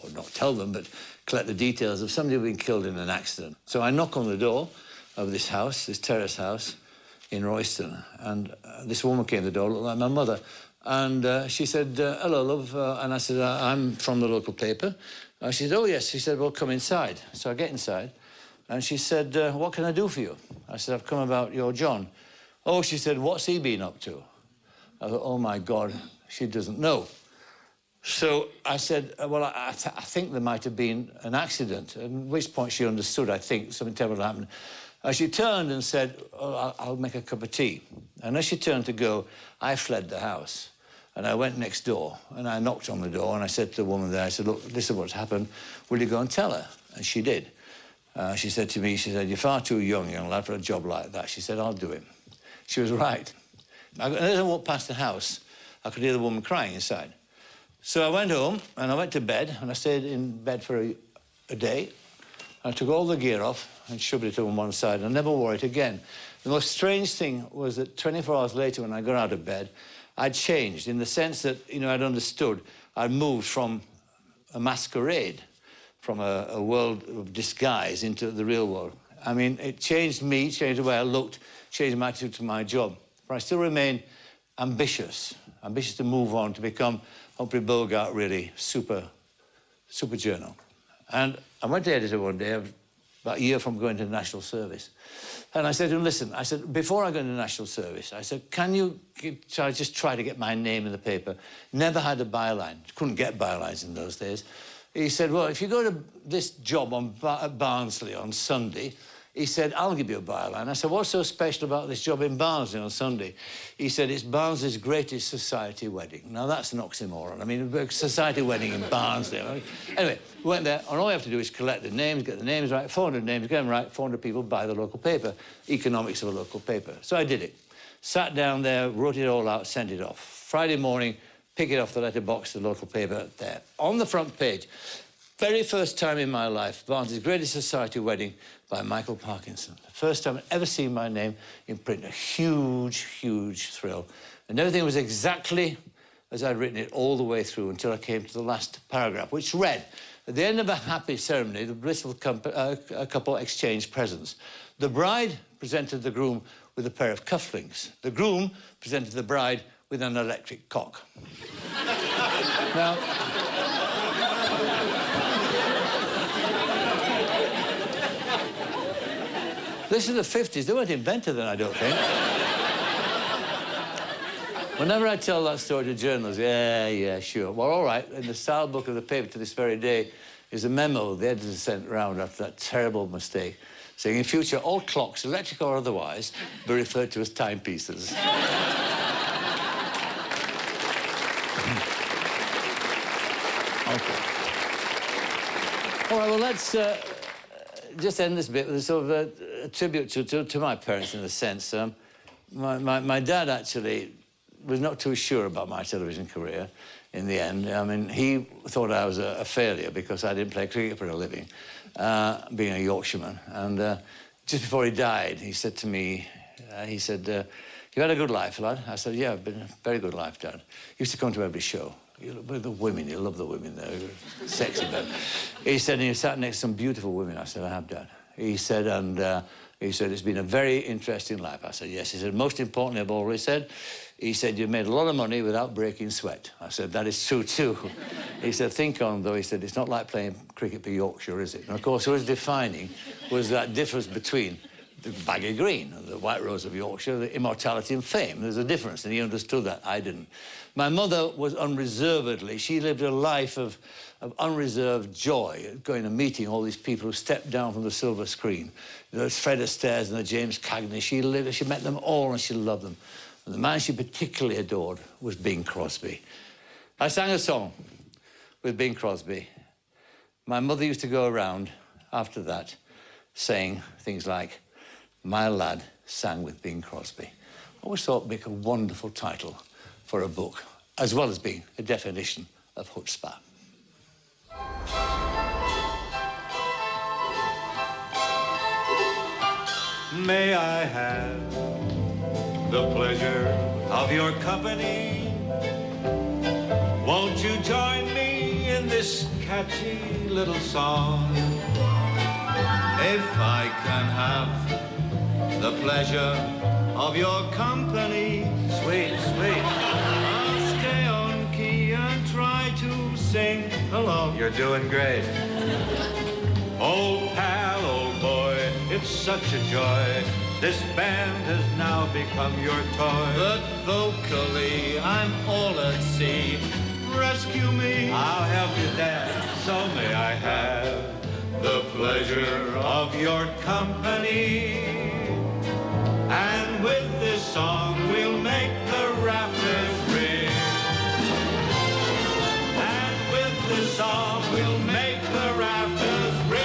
or not tell them, but collect the details of somebody who had been killed in an accident. So I knock on the door of this house, this terrace house in Royston, and this woman came to the door, looked like my mother, and she said, hello, love, and I said, I'm from the local paper. She said, oh, yes. She said, well, come inside. So I get inside, and she said, what can I do for you? I said, I've come about your John. Oh, she said, what's he been up to? I thought, oh, my God, she doesn't know. So I said, well, I think there might have been an accident, at which point she understood, I think, something terrible happened. She turned and said, oh, I'll make a cup of tea. And as she turned to go, I fled the house. And I went next door, and I knocked on the door, and I said to the woman there, I said, look, this is what's happened. Will you go and tell her? And she did. She said to me, she said, you're far too young lad, for a job like that. She said, I'll do it. She was right. As I walked past the house, I could hear the woman crying inside. So I went home, and I went to bed, and I stayed in bed for a day. I took all the gear off and shoved it on one side, and I never wore it again. The most strange thing was that 24 hours later, when I got out of bed, I'd changed in the sense that, you know, I'd understood. I'd moved from a masquerade, from a world of disguise into the real world. I mean, it changed me, changed the way I looked, changed my attitude to my job. But I still remain ambitious to move on, to become Humphrey Bogart, really, super journal. And I went to editor one day, about a year from going to the National Service. And I said to him, listen, I said, before I go into the National Service, I said, can you just try to get my name in the paper? Never had a byline. Couldn't get bylines in those days. He said, well, if you go to this job at Barnsley on Sunday, he said, I'll give you a byline. I said, what's so special about this job in Barnsley on Sunday? He said, it's Barnsley's greatest society wedding. Now, that's an oxymoron. I mean, a society wedding in Barnsley. Anyway, we went there, and all we have to do is collect the names, get the names right, 400 names, get them right, 400 people buy the local paper, economics of a local paper. So I did it. Sat down there, wrote it all out, sent it off. Friday morning, pick it off the letterbox, the local paper, there. On the front page, very first time in my life, Barnsley's greatest society wedding by Michael Parkinson. The first time I'd ever seen my name in print. A huge, huge thrill. And everything was exactly as I'd written it all the way through until I came to the last paragraph, which read, at the end of a happy ceremony, the blissful couple exchanged presents. The bride presented the groom with a pair of cufflinks. The groom presented the bride with an electric cock. Now, this is the 50s. They weren't invented then, I don't think. Whenever I tell that story to journalists, yeah, sure. Well, all right, in the style book of the paper to this very day is a memo the editor sent around after that terrible mistake, saying, in future, all clocks, electric or otherwise, be referred to as timepieces. Okay. All right, well, let's just end this bit with a sort of a tribute to my parents, in a sense. My dad, actually, was not too sure about my television career in the end. I mean, he thought I was a failure because I didn't play cricket for a living, being a Yorkshireman. And just before he died, he said to me, you had a good life, lad? I said, yeah, I've been a very good life, Dad. He used to come to every show. With the women, you love the women, they're sexy, but he said, and you sat next to some beautiful women. I said, I have, Dad. He said, he said, it's been a very interesting life. I said, yes. He said, most importantly of all, he said, you made a lot of money without breaking sweat. I said, that is true, too. He said, think on, though, he said, it's not like playing cricket for Yorkshire, is it? And, of course, what was defining was that difference between the baggy green and the white rose of Yorkshire, the immortality and fame. There's a difference, and he understood that. I didn't. My mother was unreservedly, she lived a life of unreserved joy, going and meeting all these people who stepped down from the silver screen. There's Fred Astaire and the James Cagney. She met them all and she loved them. And the man she particularly adored was Bing Crosby. I sang a song with Bing Crosby. My mother used to go around after that saying things like, my lad sang with Bing Crosby. I always thought it'd make a wonderful title for a book, as well as being a definition of chutzpah. May I have the pleasure of your company? Won't you join me in this catchy little song? If I can have the pleasure of your company. Sweet, sweet. I'll stay on key and try to sing along. You're doing great. Old pal, old boy, it's such a joy. This band has now become your toy. But vocally, I'm all at sea. Rescue me. I'll help you dance. So may I have the pleasure of your company. And with this song, we'll make the rafters ring. And with this song, we'll make the rafters ring.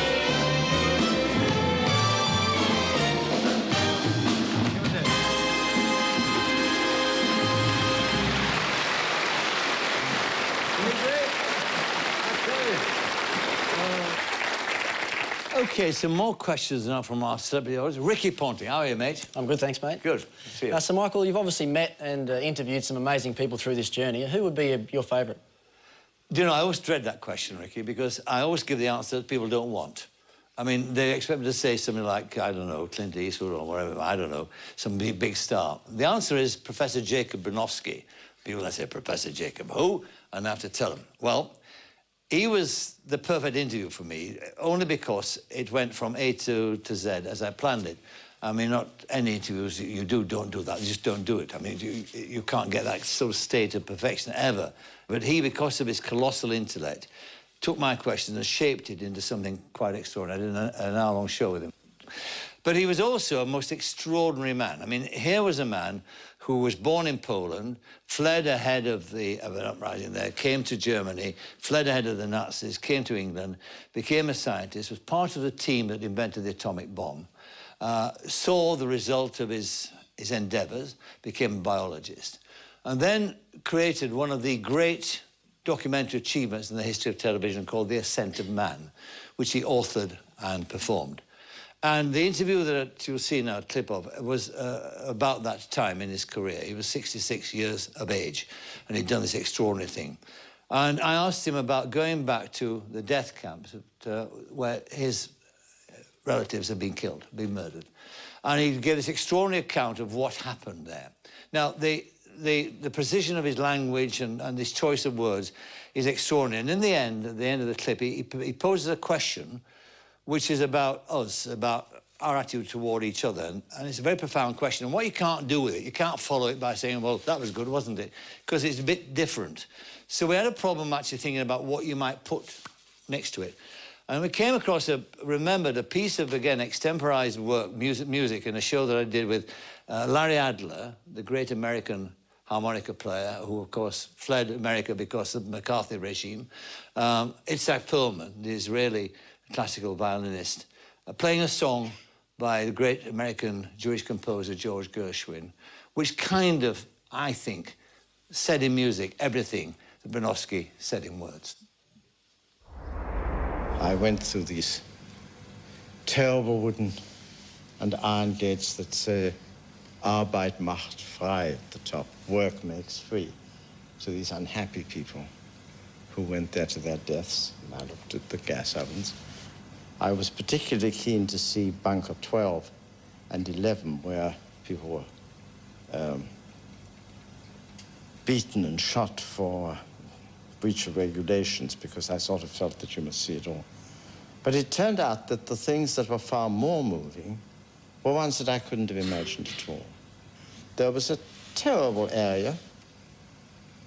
OK, some more questions now from our celebrity audience. Ricky Ponting, how are you, mate? I'm good, thanks, mate. Good. See you. Sir Michael, you've obviously met and interviewed some amazing people through this journey. Who would be your favourite? Do you know, I always dread that question, Ricky, because I always give the answer that people don't want. I mean, they expect me to say something like, I don't know, Clint Eastwood or whatever, I don't know, some big star. The answer is Professor Jacob Bronowski. People that say, Professor Jacob, who? And I have to tell them, well, he was the perfect interview for me, only because it went from A to Z as I planned it. I mean, not any interviews you don't do that. You just don't do it. I mean, you can't get that sort of state of perfection ever. But he, because of his colossal intellect, took my questions and shaped it into something quite extraordinary. I did an hour-long show with him. But he was also a most extraordinary man. I mean, here was a man who was born in Poland, fled ahead of an uprising there, came to Germany, fled ahead of the Nazis, came to England, became a scientist, was part of the team that invented the atomic bomb, saw the result of his endeavours, became a biologist, and then created one of the great documentary achievements in the history of television called The Ascent of Man, which he authored and performed. And the interview that you'll see now a clip of was about that time in his career. He was 66 years of age, and he'd done this extraordinary thing. And I asked him about going back to the death camps where his relatives had been killed, been murdered. And he gave this extraordinary account of what happened there. Now, the precision of his language and his choice of words is extraordinary. And in the end, at the end of the clip, he poses a question which is about us, about our attitude toward each other. And it's a very profound question. And what you can't do with it, you can't follow it by saying, well, that was good, wasn't it? Because it's a bit different. So we had a problem actually thinking about what you might put next to it. And we came across, remembered a piece of, again, extemporized work, music in a show that I did with Larry Adler, the great American harmonica player, who, of course, fled America because of the McCarthy regime. Itzhak Perlman, the Israeli classical violinist, playing a song by the great American Jewish composer George Gershwin, which kind of, I think, said in music everything that Bronowski said in words. I went through these terrible wooden and iron gates that say, Arbeit macht frei at the top, work makes free. So these unhappy people who went there to their deaths. And I looked at the gas ovens. I was particularly keen to see bunker 12 and 11, where people were beaten and shot for breach of regulations, because I sort of felt that you must see it all. But it turned out that the things that were far more moving were ones that I couldn't have imagined at all. There was a terrible area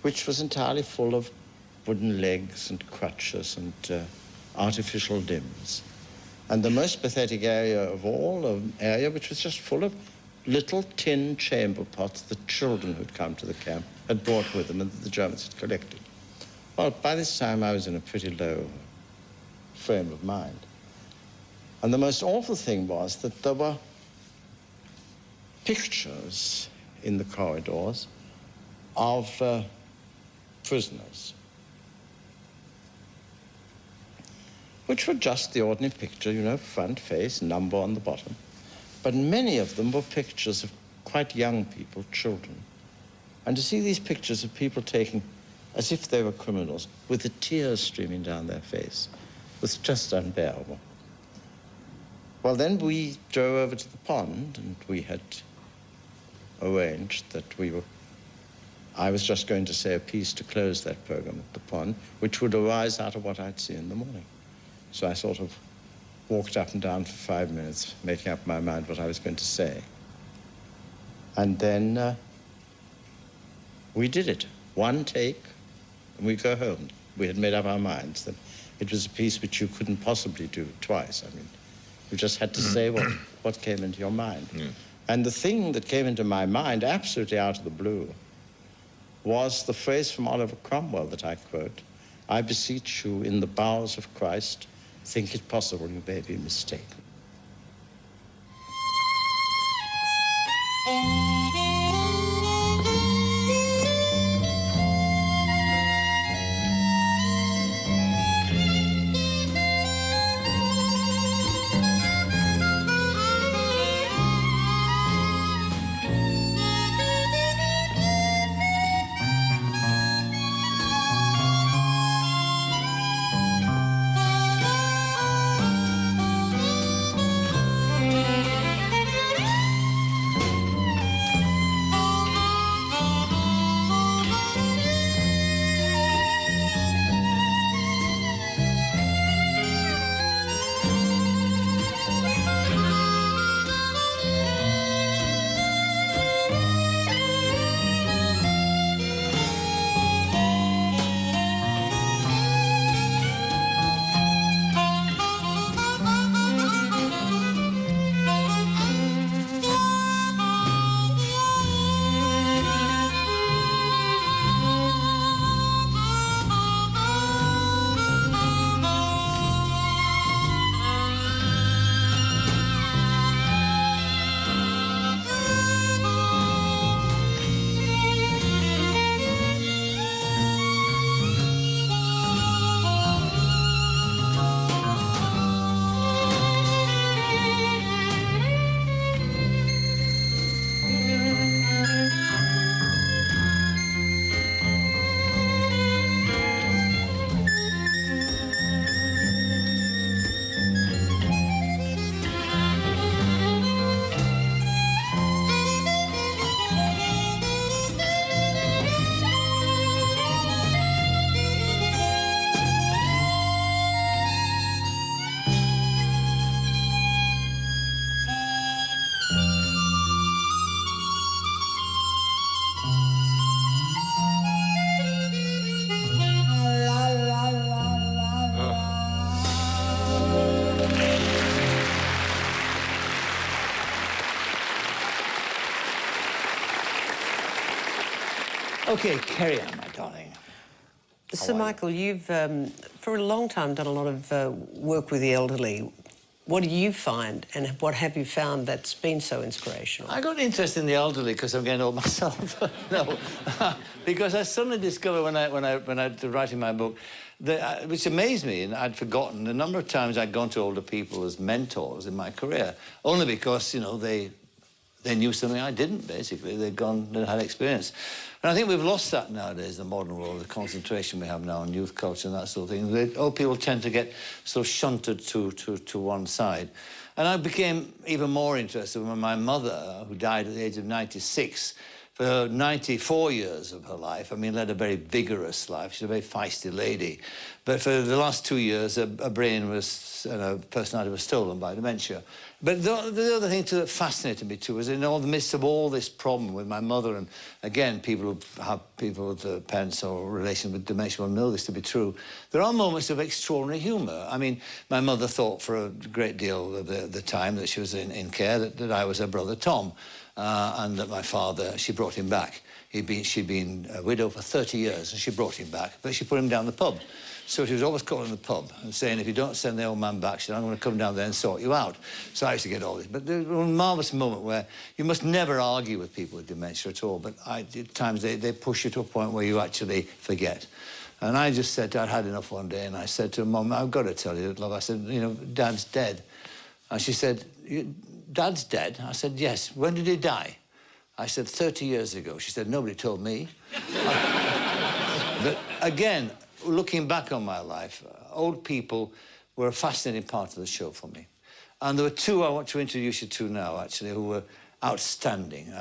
which was entirely full of wooden legs and crutches and artificial limbs. And the most pathetic area of all, an area which was just full of little tin chamber pots that children who'd come to the camp had brought with them and that the Germans had collected. Well, by this time, I was in a pretty low frame of mind. And the most awful thing was that there were pictures in the corridors of prisoners, which were just the ordinary picture, you know, front face, number on the bottom. But many of them were pictures of quite young people, children. And to see these pictures of people taken as if they were criminals, with the tears streaming down their face, was just unbearable. Well, then we drove over to the pond, and we had arranged that I was just going to say a piece to close that program at the pond, which would arise out of what I'd seen in the morning. So I sort of walked up and down for 5 minutes, making up my mind what I was going to say. And then we did it. One take, and we go home. We had made up our minds that it was a piece which you couldn't possibly do twice. I mean, you just had to say what came into your mind. Yeah. And the thing that came into my mind, absolutely out of the blue, was the phrase from Oliver Cromwell that I quote: "I beseech you, in the bowels of Christ, think it possible you may be mistaken." Okay, carry on, my darling. Sir Michael, you've, for a long time, done a lot of work with the elderly. What do you find, and what have you found that's been so inspirational? I got interested in the elderly because I'm getting old myself. No, because I suddenly discovered when I was writing my book, that, which amazed me, and I'd forgotten the number of times I'd gone to older people as mentors in my career, only because, you know, they knew something I didn't, basically. They'd had experience. And I think we've lost that nowadays, the modern world, the concentration we have now on youth culture and that sort of thing. Old people tend to get sort of shunted to one side. And I became even more interested when my mother, who died at the age of 96, for 94 years of her life, I mean, led a very vigorous life. She's a very feisty lady. But for the last 2 years, her brain was, and her personality was stolen by dementia. But the other thing too that fascinated me too was in all the midst of all this problem with my mother, and again, people who have people with parents or relation with dementia will know this to be true, there are moments of extraordinary humour. I mean, my mother thought for a great deal of the time that she was in care that I was her brother Tom. And that my father, she brought him back. She'd been a widow for 30 years, and she brought him back, but she put him down the pub. So she was always calling the pub and saying, if you don't send the old man back, she said, I'm going to come down there and sort you out. So I used to get all this. But there was a marvellous moment where you must never argue with people with dementia at all, but at times they push you to a point where you actually forget. And I just said, I'd had enough one day, and I said to Mum, I've got to tell you, love, I said, you know, Dad's dead. And she said, Dad's dead? I said, yes. When did he die? I said, 30 years ago. She said, nobody told me. But again, looking back on my life, old people were a fascinating part of the show for me. And there were two I want to introduce you to now, actually, who were outstanding.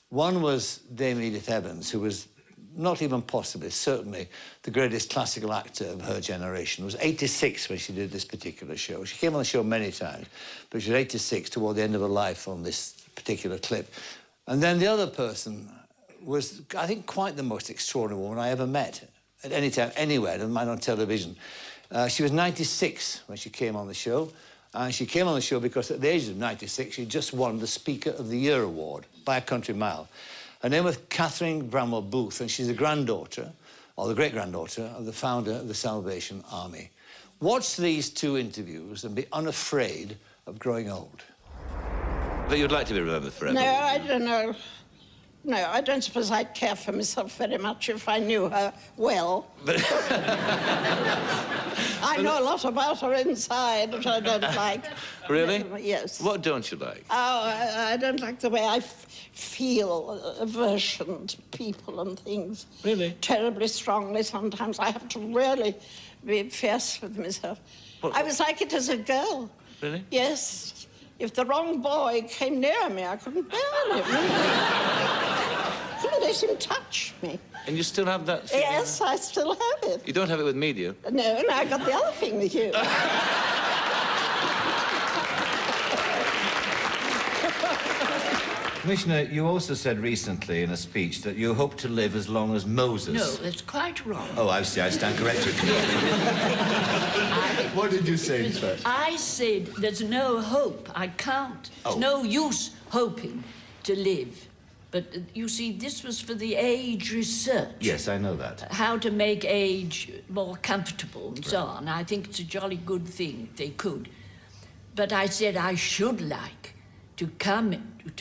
One was Dame Edith Evans, who was not even possibly, certainly, the greatest classical actor of her generation. Was 86 when she did this particular show. She came on the show many times, but she was 86 toward the end of her life on this particular clip. And then the other person was, I think, quite the most extraordinary woman I ever met, at any time, anywhere, never mind on television. She was 96 when she came on the show, and she came on the show because at the age of 96, she just won the Speaker of the Year award by a country mile. Her name was Catherine Bramwell Booth, and she's the granddaughter, or the great-granddaughter, of the founder of the Salvation Army. Watch these two interviews and be unafraid of growing old. But you'd like to be remembered forever? No, I don't know. No, I don't suppose I'd care for myself very much if I knew her well. But I know a lot about her inside, which I don't like. Really? Yes. What don't you like? Oh, I don't like the way I feel aversion to people and things. Really? Terribly strongly sometimes. I have to really be fierce with myself. I was like it as a girl. Really? Yes. If the wrong boy came near me, I couldn't bear him. Couldn't let him touch me. And you still have that feeling? Yes, I still have it. You don't have it with me, do you? No, I got the other thing with you. Commissioner, you also said recently in a speech that you hope to live as long as Moses. No, that's quite wrong. Oh, I see. I stand corrected. What did you say, sir? I said there's no hope. I can't. There's no use hoping to live. But you see, this was for the age research. Yes, I know that. How to make age more comfortable and so on. I think it's a jolly good thing if they could. But I said I should like to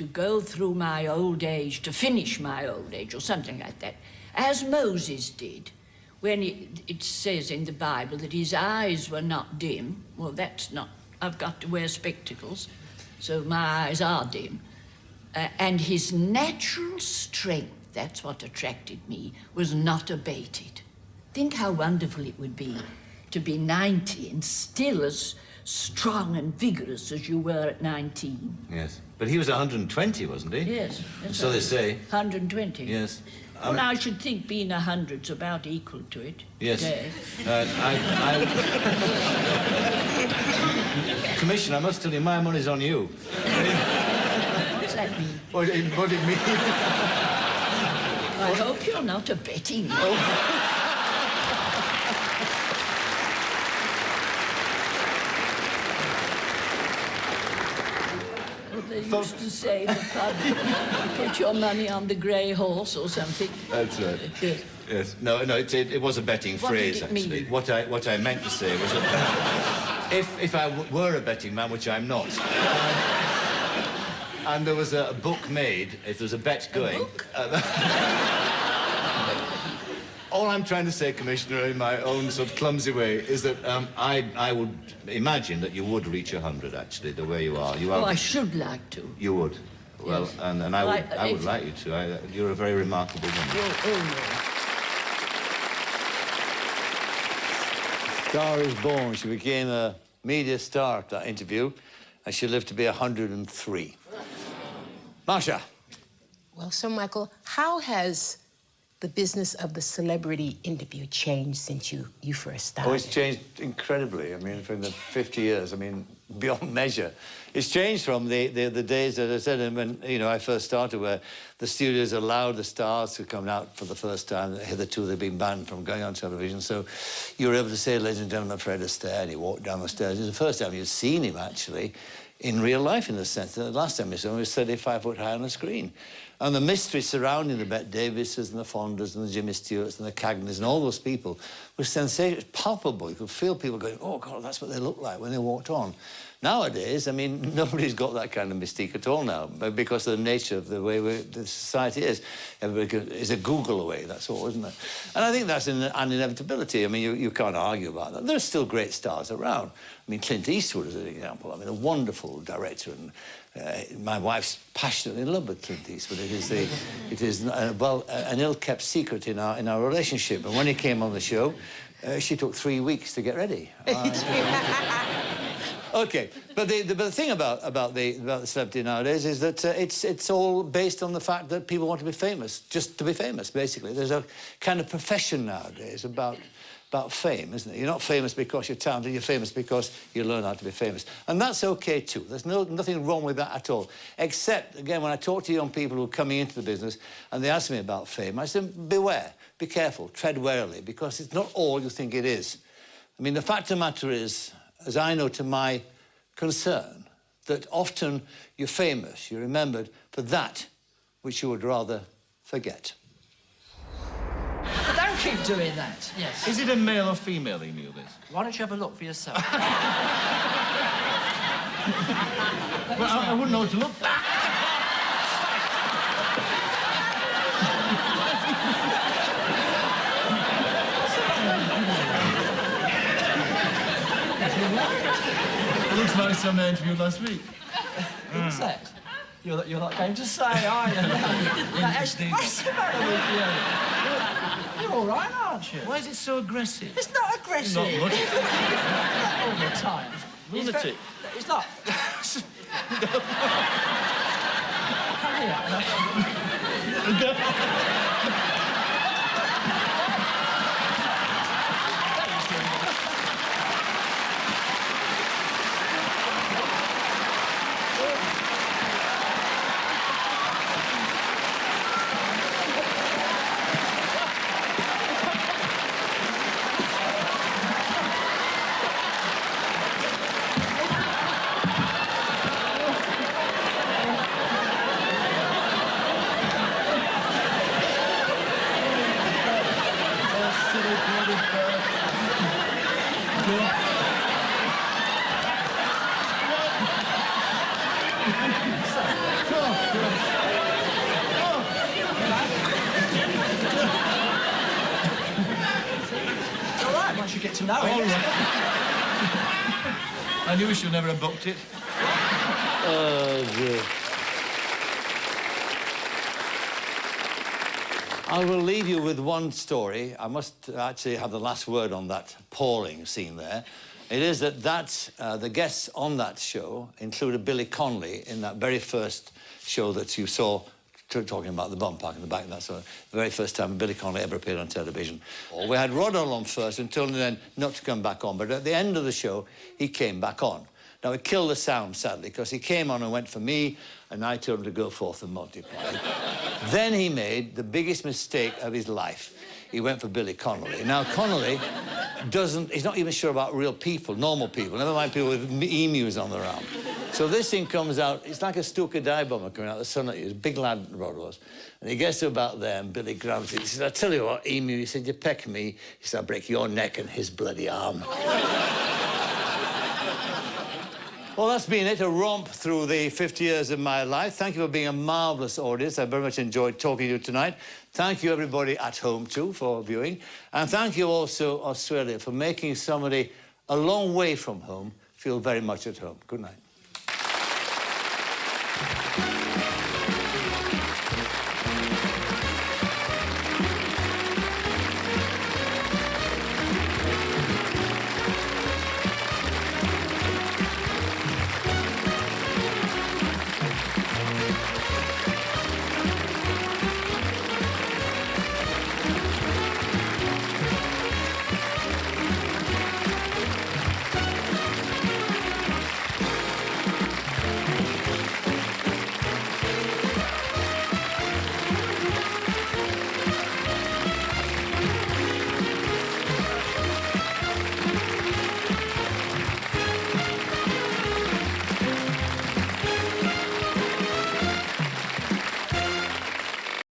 go through my old age, to finish my old age, or something like that, as Moses did, when it says in the Bible that his eyes were not dim. Well, that's not... I've got to wear spectacles, so my eyes are dim. And his natural strength, that's what attracted me, was not abated. Think how wonderful it would be to be 90 and still as strong and vigorous as you were at 19. Yes. But he was 120, wasn't he? Yes. So they say. 120. Yes. Well, I should think being 100's about equal to it. Yes. Today. Commissioner, I must tell you, my money's on you. What's that mean? What it means? I hope you're not a betting man. Oh. They used to say in the pub, put your money on the grey horse or something. That's right. Yes. Yes. No, it was a betting phrase, did it actually. mean? What I meant to say was that if I were a betting man, which I'm not, and there was a book made, if there was a bet going... A book? All I'm trying to say, Commissioner, in my own sort of clumsy way, is that I would imagine that you would reach 100, actually, the way you are. Oh, I should like to. You would. Well, Yes. and I would like you to. You're a very remarkable woman. Star is born. She became a media star at that interview, and she lived to be 103. Marsha. Well, Sir Michael, how has the business of the celebrity interview changed since you first started? Oh, it's changed incredibly. I mean, from the 50 years, I mean, beyond measure. It's changed from the days that I said when, you know, I first started, where the studios allowed the stars to come out for the first time. Hitherto, they've been banned from going on television. So you were able to say, ladies and gentlemen, Fred Astaire, and he walked down the stairs. It was the first time you'd seen him, actually, in real life, in the sense that the last time we saw him was 35 foot high on the screen. And the mystery surrounding the Bette Davises and the Fondas and the Jimmy Stewarts and the Cagneys and all those people was sensational, palpable. You could feel people going, oh, God, that's what they looked like when they walked on. Nowadays, I mean, nobody's got that kind of mystique at all now, because of the nature of the way the society is. Everybody is a Google away, that's all, isn't it? And I think that's an inevitability. I mean, you can't argue about that. There's still great stars around. I mean, Clint Eastwood is an example. I mean, a wonderful director, and my wife's passionately in love with Clint Eastwood. It is an ill-kept secret in our relationship. And when he came on the show, she took 3 weeks to get ready. OK, but the thing about the celebrity nowadays is that it's all based on the fact that people want to be famous, just to be famous, basically. There's a kind of profession nowadays about fame, isn't it? You're not famous because you're talented, you're famous because you learn how to be famous. And that's OK, too. There's nothing wrong with that at all. Except, again, when I talk to young people who are coming into the business and they ask me about fame, I say, beware, be careful, tread warily, because it's not all you think it is. I mean, the fact of the matter is, as I know to my concern, that often you're famous, you're remembered for that which you would rather forget. But don't keep doing that. Yes. Is it a male or female emu, this? Why don't you have a look for yourself? Well, I wouldn't know what to look for. It looks like some interview last week. What's that? You're not going to say, are you? What's the matter with you? You're all right, aren't you? Why is it so aggressive? It's not aggressive. Not much. Not all the time. Lunatic. It's not. Come here. It's all right once you get to know it. All right. I knew we should never have booked it. Oh, dear. I will leave you with one story. I must actually have the last word on that appalling scene there. It is that the guests on that show included Billy Connolly in that very first show that you saw, talking about the bomb park in the back, that's the very first time Billy Connolly ever appeared on television. We had Rodwell on first and told him then not to come back on, but at the end of the show, he came back on. Now, it killed the sound, sadly, because he came on and went for me, and I told him to go forth and multiply. Then he made the biggest mistake of his life. He went for Billy Connolly. Now, Connolly he's not even sure about real people, normal people, never mind people with emus on their arm. So this thing comes out, it's like a Stuka dive bomber coming out of the sun at you. He's a big lad, Rod was. And he gets to about there, and Billy grabs it. He said, I tell you what, emu, he said, you peck me. He said, I'll break your neck and his bloody arm. Well, that's been it, a romp through the 50 years of my life. Thank you for being a marvellous audience. I very much enjoyed talking to you tonight. Thank you, everybody at home, too, for viewing. And thank you also, Australia, for making somebody a long way from home feel very much at home. Good night.